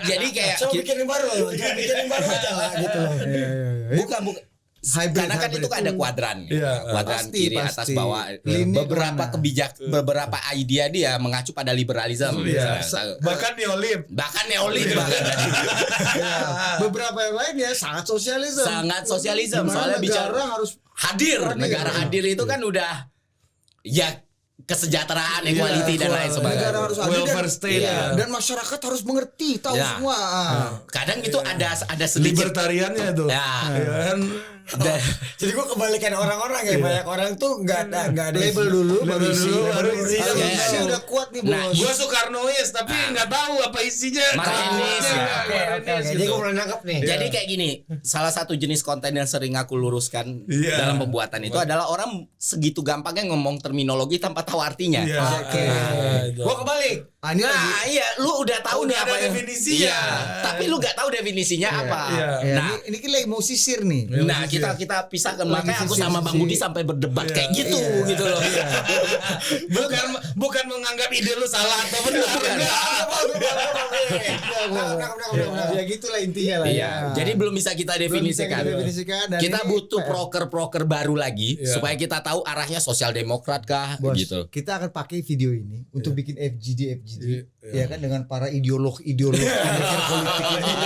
[SPEAKER 3] Jadi kayak
[SPEAKER 1] bikin yang baru aja lah gitu loh.
[SPEAKER 3] Bukan karena kan itu kan ada kuadran, kuadran
[SPEAKER 4] pasti,
[SPEAKER 3] kiri atas bawah. Beberapa ide dia mengacu pada liberalisme.
[SPEAKER 2] Bahkan neolib.
[SPEAKER 4] Beberapa yang lain ya sangat sosialisme.
[SPEAKER 3] Soalnya bicara
[SPEAKER 4] harus
[SPEAKER 3] hadir. Negara hadir itu kan udah ya kesejahteraan, equality dan lain sebagainya.
[SPEAKER 4] Negara harus hadir
[SPEAKER 2] welfare state
[SPEAKER 4] dan masyarakat harus mengerti, tahu semua.
[SPEAKER 3] Kadang itu ada sedikit
[SPEAKER 2] libertariannya tuh.
[SPEAKER 1] Jadi gue kebalikan orang-orang ya, banyak orang tuh nggak ada
[SPEAKER 4] label dulu baru isi.
[SPEAKER 2] isi.
[SPEAKER 4] Udah kuat nih bos.
[SPEAKER 3] Nah,
[SPEAKER 2] Gue Soekarnois tapi nggak tahu apa isinya.
[SPEAKER 3] Marhenis, ya.
[SPEAKER 1] Oke. Jadi gue mulai nangkep nih.
[SPEAKER 3] Jadi kayak gini, salah satu jenis konten yang sering aku luruskan
[SPEAKER 2] Iya.
[SPEAKER 3] dalam pembuatan itu adalah orang segitu gampangnya ngomong terminologi tanpa tahu artinya.
[SPEAKER 2] Iya.
[SPEAKER 1] Oke. Gue kebalik.
[SPEAKER 4] Ini
[SPEAKER 3] Nah,
[SPEAKER 4] lagi.
[SPEAKER 3] iya, lu udah tahu
[SPEAKER 2] Udah
[SPEAKER 3] nih apa
[SPEAKER 2] ada
[SPEAKER 3] yang
[SPEAKER 2] definisinya.
[SPEAKER 3] Iya, tapi lu gak tahu definisinya apa.
[SPEAKER 2] Iya.
[SPEAKER 4] Ya,
[SPEAKER 3] Nah,
[SPEAKER 4] ini kita lagi mau sisir nih.
[SPEAKER 3] nah kita pisahkan, makanya aku sama Bang Budi sampai berdebat kayak gitu gitu loh.
[SPEAKER 2] Bukan menganggap ide lu salah atau benar.
[SPEAKER 4] Ya gitulah intinya lah.
[SPEAKER 3] Iya, jadi belum bisa kita definisikan.
[SPEAKER 4] Dan
[SPEAKER 3] Kita
[SPEAKER 4] ini
[SPEAKER 3] butuh
[SPEAKER 4] PR.
[SPEAKER 3] proker-proker baru lagi
[SPEAKER 2] Iya.
[SPEAKER 3] supaya kita tahu arahnya sosial demokrat kah
[SPEAKER 4] Bos,
[SPEAKER 3] gitu.
[SPEAKER 4] kita akan pakai video ini untuk bikin FGD
[SPEAKER 2] Iya.
[SPEAKER 4] ya kan dengan para ideolog politik ini.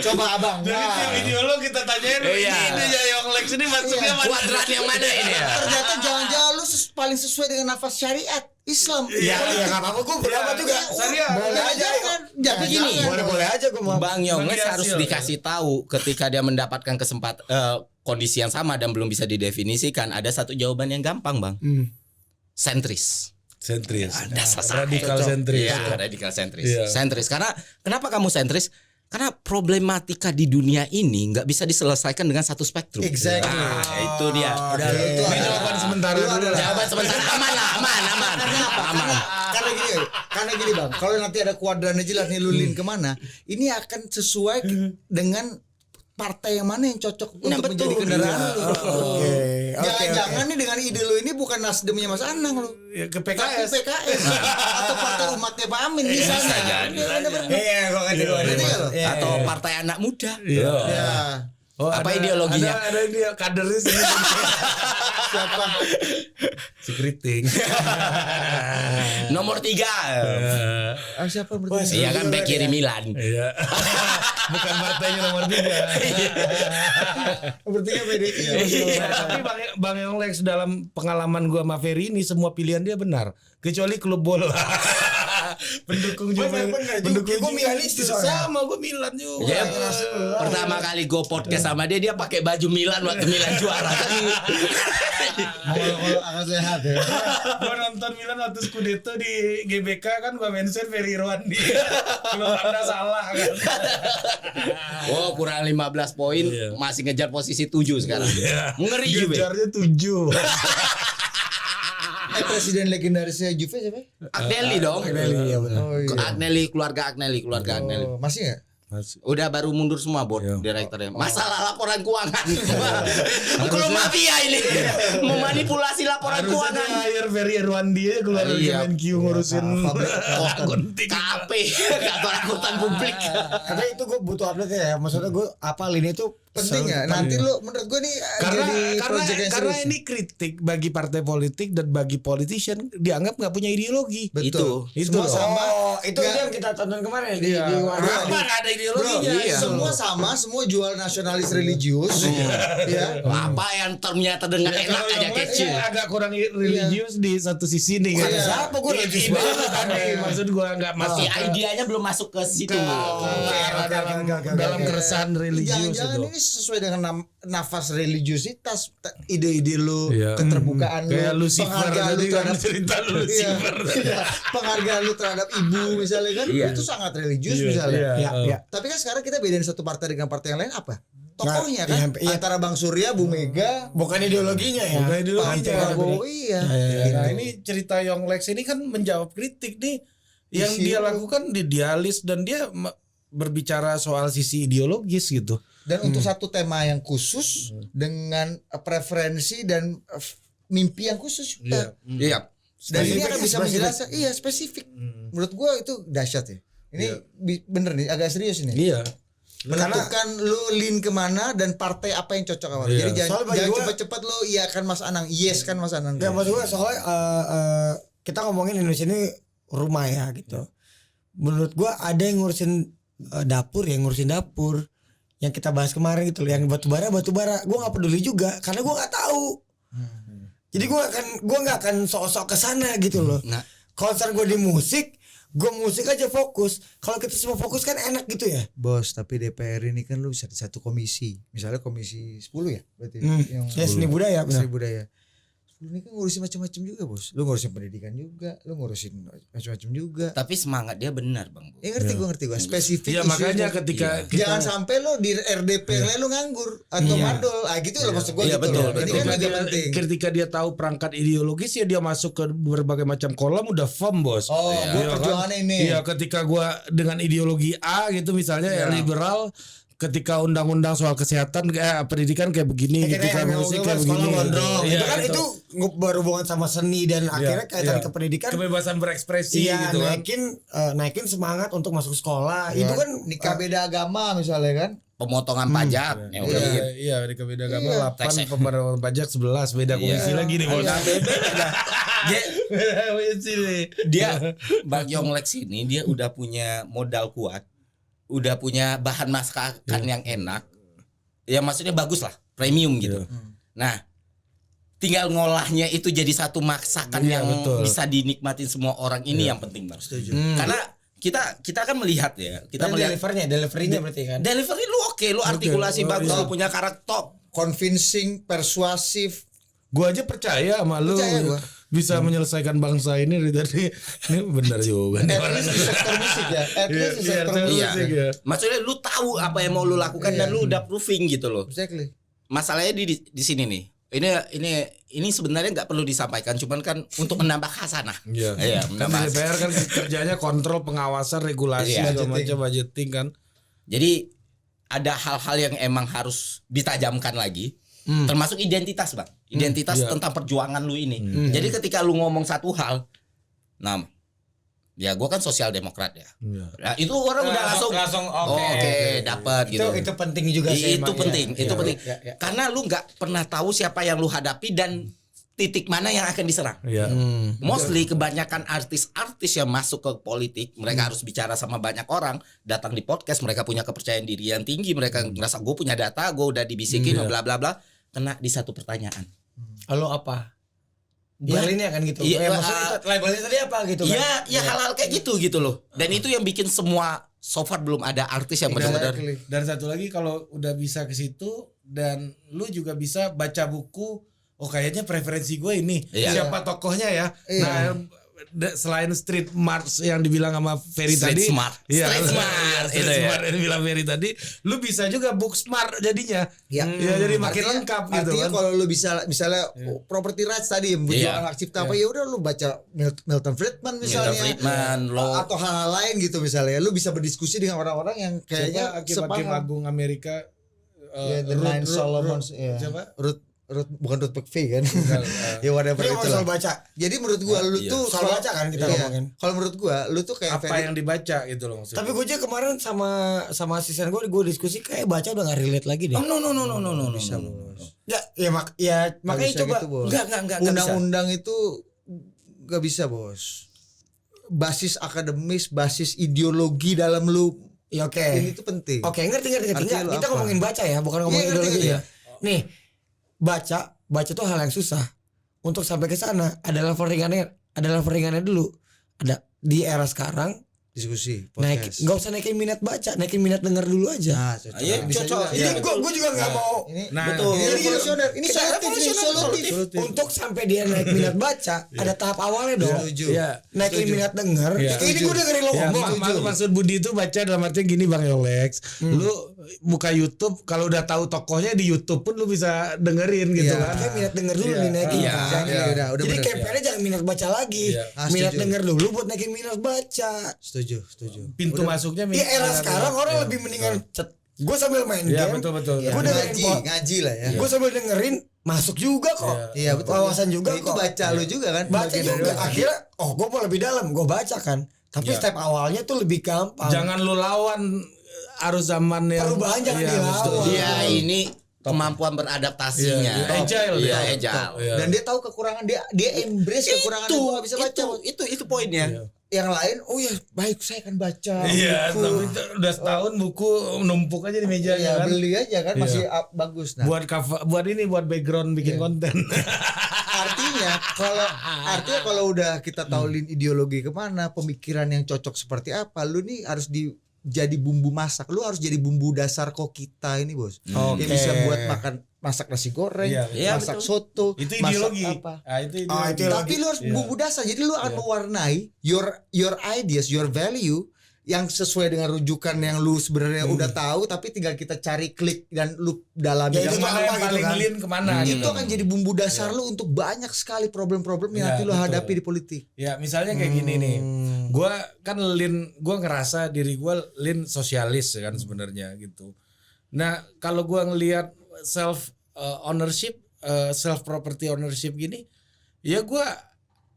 [SPEAKER 4] Coba abang.
[SPEAKER 2] Jadi
[SPEAKER 4] Nah,
[SPEAKER 2] video lo kita tanyain
[SPEAKER 3] Iya.
[SPEAKER 2] ini ya Yong Lex ini masuknya mana?
[SPEAKER 3] Kuadran yang mana ini ya?
[SPEAKER 4] ternyata jangan-jangan lu paling sesuai dengan nafas syariat Islam.
[SPEAKER 1] Ya nggak apa-apa, gue berapa juga.
[SPEAKER 2] Syariah.
[SPEAKER 1] Boleh aja.
[SPEAKER 4] Tapi
[SPEAKER 3] gini,
[SPEAKER 1] Boleh aja gue mau.
[SPEAKER 3] Bang Yongles
[SPEAKER 2] Bagi
[SPEAKER 3] harus
[SPEAKER 2] hasil,
[SPEAKER 3] dikasih tahu ketika dia mendapatkan kondisi yang sama dan belum bisa didefinisikan. Ada satu jawaban yang gampang, Bang. Sentris.
[SPEAKER 2] Sentris.
[SPEAKER 3] Ada sasaran.
[SPEAKER 2] Radikal sentris.
[SPEAKER 3] Iya, radikal sentris.
[SPEAKER 2] Iya.
[SPEAKER 3] Sentris. Karena kenapa kamu sentris? Karena problematika di dunia ini nggak bisa diselesaikan dengan satu spektrum.
[SPEAKER 4] Exactly.
[SPEAKER 3] Nah, itu dia.
[SPEAKER 4] Itu
[SPEAKER 2] Ini jawaban sementara
[SPEAKER 4] Lu
[SPEAKER 2] dulu.
[SPEAKER 4] adalah-
[SPEAKER 3] Jawaban sebentar aman lah, aman.
[SPEAKER 4] Karena gini bang, kalau nanti ada kuadrannya jelas nih lulin kemana, ini akan sesuai dengan partai yang mana yang cocok
[SPEAKER 3] Nah,
[SPEAKER 4] untuk
[SPEAKER 3] betul.
[SPEAKER 4] menjadi kendaraan lu.
[SPEAKER 1] Oke.
[SPEAKER 4] Jangan-jangan nih dengan ide lu ini bukan Nasdemnya Mas Anang lu,
[SPEAKER 2] Ya, ke
[SPEAKER 4] tapi
[SPEAKER 2] PKS.
[SPEAKER 4] PKS atau partai umatnya Pak Amin di sana.
[SPEAKER 3] bisa jadi.
[SPEAKER 1] Iya, gue ngerti.
[SPEAKER 4] Ngerti nggak lo?
[SPEAKER 3] Atau partai anak muda.
[SPEAKER 2] Iya.
[SPEAKER 4] Ya.
[SPEAKER 2] Oh,
[SPEAKER 3] Apa
[SPEAKER 2] ada-
[SPEAKER 3] ideologinya?
[SPEAKER 2] Ada dia kadernya sini.
[SPEAKER 4] Siapa?
[SPEAKER 2] Si Kriting.
[SPEAKER 3] Nomor 3.
[SPEAKER 4] Siapa berarti?
[SPEAKER 3] Iya kan bek kiri Milan.
[SPEAKER 2] Iya. Bukan partainya nomor 3.
[SPEAKER 4] Berarti PDI.
[SPEAKER 2] Tapi Bang Yong Lex dalam pengalaman gua sama Ferry ini semua pilihan dia benar, kecuali klub bola. Pendukung juga.
[SPEAKER 1] Bener,
[SPEAKER 2] Pendukung
[SPEAKER 1] gua Milanis soalnya.
[SPEAKER 2] sama gua Milan juga.
[SPEAKER 3] Ya, pertama kali gue podcast sama dia pakai baju Milan waktu Milan juara kan.
[SPEAKER 4] Kalau agak sehat ya.
[SPEAKER 2] Gua nonton Milan waktu Scudetto di GBK kan gua mention Ferry Irwandi. Kalau Anda salah kan.
[SPEAKER 3] Oh, kurang 15 poin,
[SPEAKER 2] Iya.
[SPEAKER 3] masih ngejar posisi 7 sekarang. Ngeri juga.
[SPEAKER 2] Gejarnya 7.
[SPEAKER 4] Presiden legendarisnya Juve siapa?
[SPEAKER 3] Agnelli dong.
[SPEAKER 1] Iya benar.
[SPEAKER 4] Oh iya.
[SPEAKER 3] Agnelli, keluarga Agnelli.
[SPEAKER 4] Oh, masih nggak?
[SPEAKER 3] Udah baru mundur semua board
[SPEAKER 2] Iya.
[SPEAKER 3] direkturnya. Masalah laporan keuangan. Kalau mafia ini memanipulasi laporan
[SPEAKER 2] Harusnya
[SPEAKER 3] keuangan.
[SPEAKER 2] dia hire Ferry Irwandi aja keluar dari
[SPEAKER 3] Iya.
[SPEAKER 2] Kemenq ngurusin gunting.
[SPEAKER 3] KAP, kantor akuntan publik.
[SPEAKER 1] Karena itu gue butuh update ya. Maksudnya gue apal ini tuh
[SPEAKER 4] Penting ya. Nanti lu menurut gue nih jadi project yang
[SPEAKER 2] karena
[SPEAKER 4] serius.
[SPEAKER 2] ini kritik bagi partai politik dan bagi politician dianggap nggak punya ideologi.
[SPEAKER 4] Betul.
[SPEAKER 2] Itu
[SPEAKER 4] Semua
[SPEAKER 2] loh.
[SPEAKER 4] sama.
[SPEAKER 1] Oh, itu
[SPEAKER 4] Nggak-
[SPEAKER 1] yang kita tonton kemarin di
[SPEAKER 4] Iya.
[SPEAKER 1] Warna.
[SPEAKER 2] Apa nggak ada ideologinya?
[SPEAKER 3] Iya.
[SPEAKER 4] Semua sama, semua jual nasionalis religius. Ya.
[SPEAKER 3] Apa yang ternyata terdengar
[SPEAKER 2] Ya,
[SPEAKER 3] enak
[SPEAKER 2] kalau
[SPEAKER 3] aja
[SPEAKER 2] yang
[SPEAKER 3] kecil.
[SPEAKER 2] lain agak kurang religius di satu sisi nih.
[SPEAKER 1] Kata
[SPEAKER 2] kan.
[SPEAKER 1] siapa gue religius
[SPEAKER 2] Ide
[SPEAKER 1] banget.
[SPEAKER 2] tadi maksud gua nggak masuk
[SPEAKER 3] Si
[SPEAKER 2] ke-
[SPEAKER 3] idenya belum masuk ke situ.
[SPEAKER 2] dalam keresahan religius
[SPEAKER 4] Jangan-jangan
[SPEAKER 2] itu.
[SPEAKER 4] ini sesuai dengan nafas religiusitas, ide-ide lu,
[SPEAKER 2] Iya.
[SPEAKER 4] keterbukaan lu,
[SPEAKER 2] Kayak Lucifer
[SPEAKER 4] penghargaan lu
[SPEAKER 2] tadi kan
[SPEAKER 4] terhadap
[SPEAKER 2] cerita lu Lucifer.
[SPEAKER 4] Iya, penghargaan lu terhadap ibu misalnya kan,
[SPEAKER 3] Iya.
[SPEAKER 4] itu sangat religius
[SPEAKER 2] Iya,
[SPEAKER 4] misalnya.
[SPEAKER 2] iya.
[SPEAKER 1] Ya, ya.
[SPEAKER 4] Tapi kan sekarang kita bedain satu partai dengan partai yang lain apa? Tokohnya
[SPEAKER 1] Nah,
[SPEAKER 4] kan,
[SPEAKER 1] iya.
[SPEAKER 4] antara Bang Surya, Bu Mega,
[SPEAKER 1] Bukan ideologinya ya.
[SPEAKER 2] Bukan ideologinya.
[SPEAKER 1] Paham,
[SPEAKER 4] Prabowo, iya.
[SPEAKER 2] Nah, ini cerita Yong Lex ini kan menjawab kritik nih yang
[SPEAKER 4] Isi
[SPEAKER 2] dia
[SPEAKER 4] lu.
[SPEAKER 2] lakukan di dialis dan dia berbicara soal sisi ideologis gitu.
[SPEAKER 4] Dan untuk satu tema yang khusus dengan preferensi dan mimpi yang khusus juga.
[SPEAKER 3] Iya.
[SPEAKER 4] Dan ini
[SPEAKER 1] Spesifik,
[SPEAKER 4] akan bisa
[SPEAKER 1] spesifik.
[SPEAKER 4] menjelaskan, iya spesifik. Menurut gua itu dahsyat ya. Ini bener nih, agak serius ini.
[SPEAKER 2] Iya.
[SPEAKER 4] Menentukan lu lean kemana dan partai apa yang cocok sama lu.
[SPEAKER 2] Iya.
[SPEAKER 4] Jadi jangan,
[SPEAKER 1] Soalnya bagi
[SPEAKER 4] jangan
[SPEAKER 1] gua-
[SPEAKER 4] cepet-cepet lu iya kan Mas Anang, yes kan Mas Anang.
[SPEAKER 1] Ya maksud gue soalnya kita ngomongin Indonesia ini rumah ya gitu. Menurut gue ada yang ngurusin dapur, yang ngurusin dapur. Yang kita bahas kemarin gitu loh, yang batubara. Gue nggak peduli juga karena gue nggak tahu. Jadi gue nggak akan sok-sok ke sana gitu loh.
[SPEAKER 3] Nah.
[SPEAKER 1] Concern gue di musik, Gue musik aja fokus. Kalau kita semua fokus kan enak gitu ya.
[SPEAKER 4] Bos, tapi DPR ini kan lu bisa di satu komisi. Misalnya komisi 10 ya berarti yang
[SPEAKER 1] Ya seni budaya benar.
[SPEAKER 4] seni budaya. 10 ini kan ngurusin macam-macam juga, Bos. Lu ngurusin pendidikan juga, lu ngurusin macam-macam juga.
[SPEAKER 3] Tapi semangat dia benar, Bang.
[SPEAKER 4] Ya ngerti gua spesifik.
[SPEAKER 2] Iya makanya ketika
[SPEAKER 4] jangan sampai lo di RDP yang lain lo nganggur atau madol. Ah gitu loh maksud gua
[SPEAKER 3] Iya,
[SPEAKER 4] gitu
[SPEAKER 3] betul,
[SPEAKER 4] loh. Ini kan juga penting.
[SPEAKER 2] ketika dia tahu perangkat ideologis ya dia masuk ke berbagai macam kolom udah firm bos.
[SPEAKER 4] Oh,
[SPEAKER 3] Iya.
[SPEAKER 4] gua
[SPEAKER 2] Iya kan?
[SPEAKER 4] perjuangannya ini.
[SPEAKER 2] Iya, ketika gua dengan ideologi A gitu misalnya ya liberal, ketika undang-undang soal kesehatan pendidikan kayak begini gitu kan, musik kayak begini.
[SPEAKER 1] Itu kan itu berhubungan sama seni dan akhirnya kaitan ke pendidikan.
[SPEAKER 2] Kebebasan berekspresi
[SPEAKER 1] Iya,
[SPEAKER 2] gitu kan.
[SPEAKER 1] naikin semangat untuk masuk sekolah.
[SPEAKER 4] Ya,
[SPEAKER 1] Itu kan
[SPEAKER 4] nikah beda agama misalnya kan.
[SPEAKER 3] Pemotongan pajak. Ya, udah gitu.
[SPEAKER 2] Iya, di beda agama 8, pembayaran pajak 11, beda komisi lagi nih bos. Beda komisi nih.
[SPEAKER 3] Dia Bang Yonglex ini dia udah punya modal kuat, udah punya bahan masakan yang enak, ya maksudnya bagus lah, premium gitu. Nah, tinggal ngolahnya itu jadi satu masakan yang bisa dinikmatin semua orang ini yang penting Bang. Karena kita kan melihat ya, kita melihat
[SPEAKER 1] deliverynya berarti kan.
[SPEAKER 3] delivery lu oke, lu artikulasi bagus, lu punya karakter top.
[SPEAKER 4] Convincing, persuasif.
[SPEAKER 2] Gua aja percaya sama lu
[SPEAKER 4] Percaya gua.
[SPEAKER 2] bisa menyelesaikan bangsa ini dari tadi. Ini benar juga nih.
[SPEAKER 4] At least di sektor musik ya. At least di sektor
[SPEAKER 3] Iya.
[SPEAKER 4] musik.
[SPEAKER 2] ya.
[SPEAKER 3] Maksudnya lu tahu apa yang mau lu lakukan dan lu udah proving gitu loh.
[SPEAKER 4] Exactly.
[SPEAKER 3] Masalahnya di sini nih. Ini sebenarnya nggak perlu disampaikan, cuman kan untuk menambah khasanah.
[SPEAKER 2] Iya.
[SPEAKER 3] Kan
[SPEAKER 2] Kan DPR kan kerjanya kontrol, pengawasan, regulasi,
[SPEAKER 3] Iya.
[SPEAKER 2] segala macam budgeting kan.
[SPEAKER 3] Jadi ada hal-hal yang emang harus ditajamkan lagi. Termasuk identitas Bang. Identitas tentang perjuangan lu ini. Jadi ketika lu ngomong satu hal, nah ya gue kan sosial demokrat ya. Nah, itu orang udah langsung oke, dapat gitu.
[SPEAKER 1] Itu penting juga sih.
[SPEAKER 3] Itu
[SPEAKER 1] emang,
[SPEAKER 3] penting,
[SPEAKER 1] ya.
[SPEAKER 3] itu
[SPEAKER 1] Ya,
[SPEAKER 3] penting.
[SPEAKER 1] ya, ya.
[SPEAKER 3] Karena lu nggak pernah tahu siapa yang lu hadapi dan titik mana yang akan diserang.
[SPEAKER 2] Iya.
[SPEAKER 3] Mostly kebanyakan artis-artis yang masuk ke politik, mereka harus bicara sama banyak orang, datang di podcast, mereka punya kepercayaan diri yang tinggi, mereka ngerasa gue punya data, gue udah dibisikin, bla bla bla, kena di satu pertanyaan.
[SPEAKER 1] Lo apa? Labelnya kan gitu.
[SPEAKER 3] Iya,
[SPEAKER 1] Maksudnya itu labelnya tadi apa gitu kan?
[SPEAKER 3] Iya, hal-hal kayak gitu loh. Dan itu yang bikin semua so far belum ada artis yang benar-benar.
[SPEAKER 2] Dan satu lagi kalau udah bisa ke situ dan lu juga bisa baca buku, oh kayaknya preferensi gue ini.
[SPEAKER 3] Iya.
[SPEAKER 2] Siapa tokohnya ya?
[SPEAKER 4] Iya.
[SPEAKER 2] Nah, selain street march yang dibilang sama Ferry
[SPEAKER 3] Street
[SPEAKER 2] tadi,
[SPEAKER 3] smart.
[SPEAKER 2] iya,
[SPEAKER 3] Street smart,
[SPEAKER 2] street
[SPEAKER 3] itu ya.
[SPEAKER 2] smart yang dibilang Ferry tadi, lu bisa juga book smart jadinya.
[SPEAKER 4] Ya.
[SPEAKER 2] Ya, jadi makin lengkap gitu
[SPEAKER 4] Artinya
[SPEAKER 2] kan.
[SPEAKER 4] kalau lu bisa misalnya property rights tadi membuat hak cipta apa ya udah lu baca Milton Friedman misalnya.
[SPEAKER 3] Milton Friedman,
[SPEAKER 4] atau hal-hal lain gitu misalnya. Lu bisa berdiskusi dengan orang-orang yang kayaknya
[SPEAKER 2] Hakim Agung Amerika
[SPEAKER 4] The Nine Solomons ya.
[SPEAKER 2] Siapa?
[SPEAKER 4] Bukan Ruth McVeigh kan. Ya whatever
[SPEAKER 1] Ini
[SPEAKER 4] itu
[SPEAKER 1] soal
[SPEAKER 4] lah.
[SPEAKER 1] baca.
[SPEAKER 4] Jadi menurut gua lu tuh
[SPEAKER 1] Soal baca kan kita ngomongin.
[SPEAKER 4] Kalau menurut gua lu tuh kayak
[SPEAKER 2] Apa yang dibaca gitu loh maksudnya.
[SPEAKER 1] Tapi gue aja kemarin sama asisten gue diskusi kayak baca udah gak relate lagi deh.
[SPEAKER 3] No.
[SPEAKER 4] bisa.
[SPEAKER 1] Makanya
[SPEAKER 4] bisa
[SPEAKER 1] coba
[SPEAKER 4] gitu, Bos.
[SPEAKER 3] Enggak bisa.
[SPEAKER 4] Undang-undang itu gak bisa bos. Basis akademis, basis ideologi dalam lu
[SPEAKER 1] Ya oke.
[SPEAKER 4] ini tuh penting.
[SPEAKER 1] Oke, ngerti.
[SPEAKER 4] Artinya
[SPEAKER 1] Enggak,
[SPEAKER 4] lu
[SPEAKER 1] kita
[SPEAKER 4] apa?
[SPEAKER 1] ngomongin baca ya, bukan ngomongin
[SPEAKER 4] Iya, ngerti,
[SPEAKER 1] ideologi ya.
[SPEAKER 4] ngerti.
[SPEAKER 1] Nih, baca tuh hal yang susah. Untuk sampai ke sana ada level ringannya dulu. Ada di era sekarang
[SPEAKER 4] Diskusi,
[SPEAKER 1] naik, nggak usah naikin minat baca, naikin minat denger dulu aja.
[SPEAKER 4] Nah, cocok.
[SPEAKER 3] Iya,
[SPEAKER 4] Bisa
[SPEAKER 3] cocok.
[SPEAKER 4] juga.
[SPEAKER 1] Jadi gue juga nggak mau
[SPEAKER 4] Ini
[SPEAKER 3] Betul.
[SPEAKER 4] Ini revolusioner. Ini solutif.
[SPEAKER 1] untuk sampai dia naik minat baca ada tahap awalnya dong.
[SPEAKER 4] Setuju.
[SPEAKER 2] Iya.
[SPEAKER 1] Naikin minat denger.
[SPEAKER 2] Iya.
[SPEAKER 1] Ini gue dengerin lo
[SPEAKER 2] Ya,
[SPEAKER 1] ngomong.
[SPEAKER 2] maksud Budi itu baca dalam artinya gini Bang Yolex, lu buka YouTube kalau udah tahu tokohnya di YouTube pun lu bisa dengerin gitu
[SPEAKER 4] Iya.
[SPEAKER 2] kan.
[SPEAKER 1] Kayak minat denger dulu
[SPEAKER 2] Iya.
[SPEAKER 1] dinaikin.
[SPEAKER 3] Iya.
[SPEAKER 1] kan.
[SPEAKER 4] Udah
[SPEAKER 1] Jadi
[SPEAKER 4] bener.
[SPEAKER 1] campaignnya jangan minat baca lagi.
[SPEAKER 2] Iya.
[SPEAKER 1] Minat
[SPEAKER 4] setuju.
[SPEAKER 1] denger dulu buat naikin minat baca.
[SPEAKER 4] Setuju.
[SPEAKER 2] Pintu masuknya
[SPEAKER 1] Di era sekarang orang lebih mendingan gue sambil main
[SPEAKER 2] Iya,
[SPEAKER 1] game.
[SPEAKER 2] betul.
[SPEAKER 4] Ya,
[SPEAKER 1] Gue dengerin
[SPEAKER 4] ngaji lah ya.
[SPEAKER 1] gue sambil dengerin masuk juga kok.
[SPEAKER 4] Iya betul.
[SPEAKER 1] Wawasan juga
[SPEAKER 4] Itu
[SPEAKER 1] kok.
[SPEAKER 4] baca lu juga kan.
[SPEAKER 1] Baca
[SPEAKER 4] Bagian dari
[SPEAKER 1] juga.
[SPEAKER 4] baca.
[SPEAKER 1] Akhirnya gue mau lebih dalam. Gue baca kan. Tapi step awalnya tuh lebih gampang.
[SPEAKER 2] Jangan lu lawan arus zaman yang
[SPEAKER 1] Perubahan jangan
[SPEAKER 2] Iya,
[SPEAKER 1] dilawan.
[SPEAKER 2] betul.
[SPEAKER 3] Dia ini kemampuan beradaptasinya.
[SPEAKER 2] Iya, agile
[SPEAKER 3] Iya,
[SPEAKER 2] dia.
[SPEAKER 3] agile.
[SPEAKER 2] Iya.
[SPEAKER 4] Dan dia tahu kekurangan dia embrace kekurangan
[SPEAKER 3] Itu,
[SPEAKER 4] gua nggak bisa baca.
[SPEAKER 3] itu poinnya.
[SPEAKER 2] Iya.
[SPEAKER 4] Yang lain, oh ya baik saya akan baca.
[SPEAKER 2] Iya,
[SPEAKER 4] buku.
[SPEAKER 2] tapi itu udah setahun buku numpuk aja di meja
[SPEAKER 4] Ya,
[SPEAKER 2] kan.
[SPEAKER 4] beli aja kan masih bagus. Nah,
[SPEAKER 2] Buat cover, buat background bikin konten.
[SPEAKER 4] artinya kalau udah kita tahu ideologi kemana, pemikiran yang cocok seperti apa, lu nih harus jadi bumbu masak, lu harus jadi bumbu dasar kok kita ini bos, yang bisa buat masak nasi goreng, masak soto,
[SPEAKER 2] itu ideologi.
[SPEAKER 4] Masak apa?
[SPEAKER 2] Itu ideologi.
[SPEAKER 4] Tapi lu harus bumbu dasar, jadi lu akan mewarnai your ideas, your value yang sesuai dengan rujukan yang lu sebenarnya udah tahu, tapi tinggal kita cari klik dan lu dalami
[SPEAKER 2] yang mana yang paling ngelin kemana
[SPEAKER 4] itu akan jadi bumbu dasar lu untuk banyak sekali problem-problem yang nanti lu hadapi di politik.
[SPEAKER 2] Ya misalnya kayak gini nih, gua ngerasa diri gua sosialis kan sebenarnya gitu. Nah kalau gua ngelihat self ownership, self property ownership gini, ya gua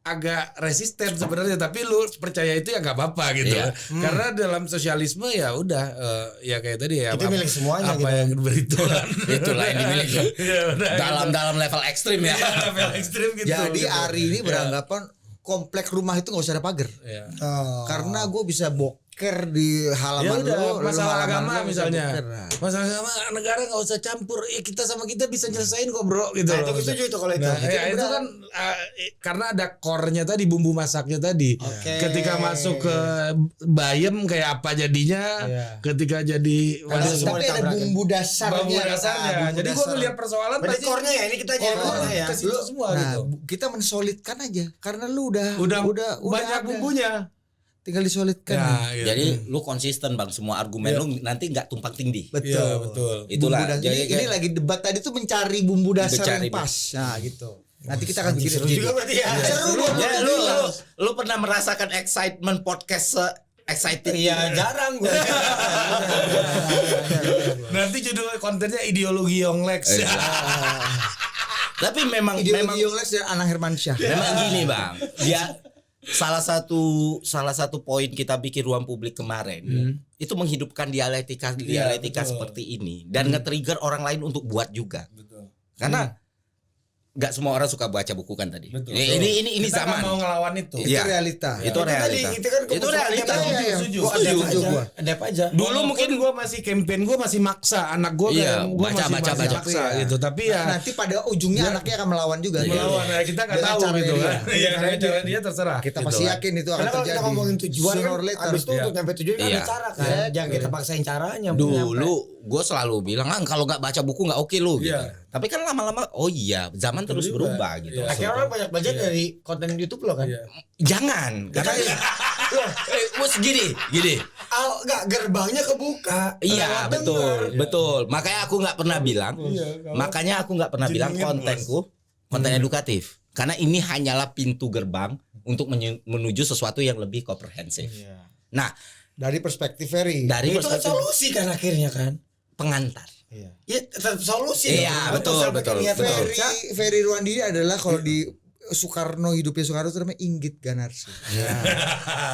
[SPEAKER 2] agak resisten sebenarnya, tapi lu percaya itu ya nggak apa-apa gitu. Karena dalam sosialisme ya udah ya kayak tadi ya
[SPEAKER 1] itu milik semuanya
[SPEAKER 2] apa
[SPEAKER 1] gitu.
[SPEAKER 2] yang beritulah
[SPEAKER 3] Itulah yang dimiliki dalam level ekstrim ya.
[SPEAKER 2] Level ekstrim gitu.
[SPEAKER 4] Jadi
[SPEAKER 2] gitu.
[SPEAKER 4] Ari ini beranggapan komplek rumah itu nggak usah ada pagar. Karena gue bisa boker di halaman lu.
[SPEAKER 2] Masalah
[SPEAKER 4] halaman
[SPEAKER 2] agama
[SPEAKER 4] lu bisa
[SPEAKER 2] misalnya,
[SPEAKER 4] boker.
[SPEAKER 2] masalah agama negara nggak usah campur. Kita sama kita bisa nyelesain kok bro gitu.
[SPEAKER 1] Nah, itu setuju itu kalau itu.
[SPEAKER 2] Nah, itu kan karena ada core-nya tadi, bumbu masaknya tadi. Ketika masuk ke bayam kayak apa jadinya, ketika jadi
[SPEAKER 4] Tapi ada bumbu dasarnya.
[SPEAKER 2] Jadi gue ngeliat persoalan
[SPEAKER 1] Berarti
[SPEAKER 2] pasti
[SPEAKER 1] core-nya ya, ini kita jadi core-nya ya.
[SPEAKER 2] ke situ semua
[SPEAKER 4] Nah,
[SPEAKER 2] gitu.
[SPEAKER 4] kita mensolidkan aja karena lu udah
[SPEAKER 2] Banyak
[SPEAKER 4] ada.
[SPEAKER 2] bumbunya.
[SPEAKER 4] Tinggal disolidkan.
[SPEAKER 2] Gitu.
[SPEAKER 3] Jadi lu konsisten bang, semua argumen lu nanti nggak tumpang tindih.
[SPEAKER 4] Betul.
[SPEAKER 2] Iya, betul.
[SPEAKER 3] Itulah.
[SPEAKER 4] Bumbu dasar.
[SPEAKER 3] Jadi
[SPEAKER 4] Ini lagi debat tadi tuh mencari bumbu dasar
[SPEAKER 3] Mencari,
[SPEAKER 4] yang pas. Nah, gitu. Nanti kita akan bikin
[SPEAKER 1] Seru juga berarti ya.
[SPEAKER 4] Seru
[SPEAKER 3] Ya, lu pernah merasakan excitement podcast excited?
[SPEAKER 1] Iya, jarang gue.
[SPEAKER 2] Nanti judul kontennya ideologi Yonglex.
[SPEAKER 3] Tapi memang
[SPEAKER 4] ideologi Yonglex dan Anang Hermansyah.
[SPEAKER 3] memang gini bang, dia salah satu poin kita bikin ruang publik kemarin itu menghidupkan dialektika seperti ini dan nge-trigger orang lain untuk buat juga. Karena nggak semua orang suka baca buku kan tadi. Ini
[SPEAKER 2] Kita
[SPEAKER 3] zaman.
[SPEAKER 2] nggak mau ngelawan itu.
[SPEAKER 4] Itu
[SPEAKER 3] Iya.
[SPEAKER 4] realita.
[SPEAKER 3] Itu realita.
[SPEAKER 1] Itu
[SPEAKER 3] realita.
[SPEAKER 2] Setuju.
[SPEAKER 1] Adep aja.
[SPEAKER 2] Dulu mungkin gue masih campaign, gue masih maksa anak gue
[SPEAKER 3] baca.
[SPEAKER 2] maksa gitu. Tapi ya
[SPEAKER 4] Nanti pada ujungnya anaknya akan melawan juga.
[SPEAKER 2] melawan ya kita nggak
[SPEAKER 4] Dengan
[SPEAKER 2] tahu
[SPEAKER 4] cara
[SPEAKER 2] gitu
[SPEAKER 4] dia.
[SPEAKER 2] kan. Iya, dengan cara dia terserah.
[SPEAKER 4] Kita
[SPEAKER 2] gitu
[SPEAKER 4] pasti
[SPEAKER 2] kan.
[SPEAKER 4] yakin itu akan
[SPEAKER 1] Karena kalau
[SPEAKER 4] terjadi.
[SPEAKER 1] kita ngomongin tujuan
[SPEAKER 4] Sooner
[SPEAKER 1] kan,
[SPEAKER 4] or later.
[SPEAKER 1] abis itu untuk nyampe tujuan kan
[SPEAKER 3] Iya.
[SPEAKER 1] ada cara kan. Jangan kita paksain caranya.
[SPEAKER 3] Dulu gue selalu bilang kalau nggak baca buku nggak oke lu. Gitu.
[SPEAKER 2] Iya.
[SPEAKER 3] Tapi kan lama-lama oh iya zaman terus berubah gitu.
[SPEAKER 2] Iya.
[SPEAKER 1] Akhirnya orang banyak belajar dari konten YouTube lo kan.
[SPEAKER 2] Iya.
[SPEAKER 3] Jangan karena gini.
[SPEAKER 1] Enggak, gerbangnya kebuka.
[SPEAKER 3] Iya
[SPEAKER 1] Lewat dengar.
[SPEAKER 3] betul. Makanya aku nggak pernah bilang. Konten edukatif. Karena ini hanyalah pintu gerbang untuk menuju sesuatu yang lebih komprehensif. Nah,
[SPEAKER 4] Dari perspektif Ferry.
[SPEAKER 1] Itu kan solusi kan akhirnya kan.
[SPEAKER 3] pengantar.
[SPEAKER 1] Ya tetap solusi.
[SPEAKER 3] Iya,
[SPEAKER 1] dong.
[SPEAKER 3] betul,
[SPEAKER 1] Sampai
[SPEAKER 3] betul,
[SPEAKER 1] niat
[SPEAKER 3] betul.
[SPEAKER 1] baca.
[SPEAKER 4] Ferry Ruandini adalah kalau di hidupnya Soekarno itu namanya Inggit Ganarsi.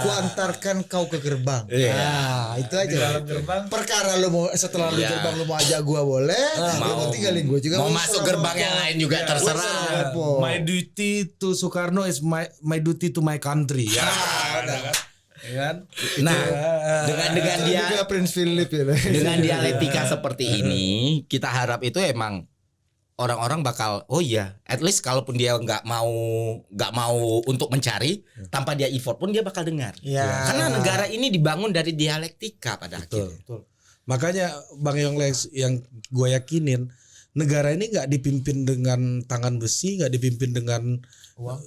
[SPEAKER 4] Kuantarkan kau ke gerbang. Nah, itu aja.
[SPEAKER 2] Dalam gerbang.
[SPEAKER 4] Perkara lu mau setelah lu gerbang lu mau ajak gua boleh, lu mau tinggalin gua juga.
[SPEAKER 3] Mau masuk gerbang yang lain juga terserah.
[SPEAKER 2] My duty to Soekarno is my duty to my country. Ya. Kan?
[SPEAKER 3] Nah, dengan dia
[SPEAKER 4] juga Prince Philip ya.
[SPEAKER 3] dengan dialektika seperti ini, kita harap itu emang orang-orang bakal at least kalaupun dia nggak mau untuk mencari, tanpa dia effort pun dia bakal dengar.
[SPEAKER 1] Ya.
[SPEAKER 3] Karena negara ini dibangun dari dialektika pada akhirnya.
[SPEAKER 2] Betul. Makanya Bang Yonglex yang gue yakinin negara ini nggak dipimpin dengan tangan besi, nggak dipimpin dengan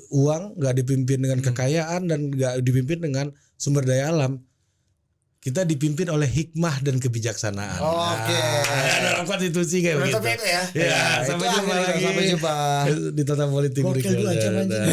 [SPEAKER 2] uang, nggak dipimpin dengan kekayaan, dan nggak dipimpin dengan sumber daya alam. Kita dipimpin oleh hikmah dan kebijaksanaan.
[SPEAKER 4] Oke.
[SPEAKER 2] Dalam konstitusi kayak begitu.
[SPEAKER 1] Itu ya.
[SPEAKER 2] Ya, sampai jumpa lagi.
[SPEAKER 4] Sampai jumpa.
[SPEAKER 2] Di Tata Politik
[SPEAKER 1] Gokil
[SPEAKER 2] berikutnya.
[SPEAKER 1] dulu aja, anjing.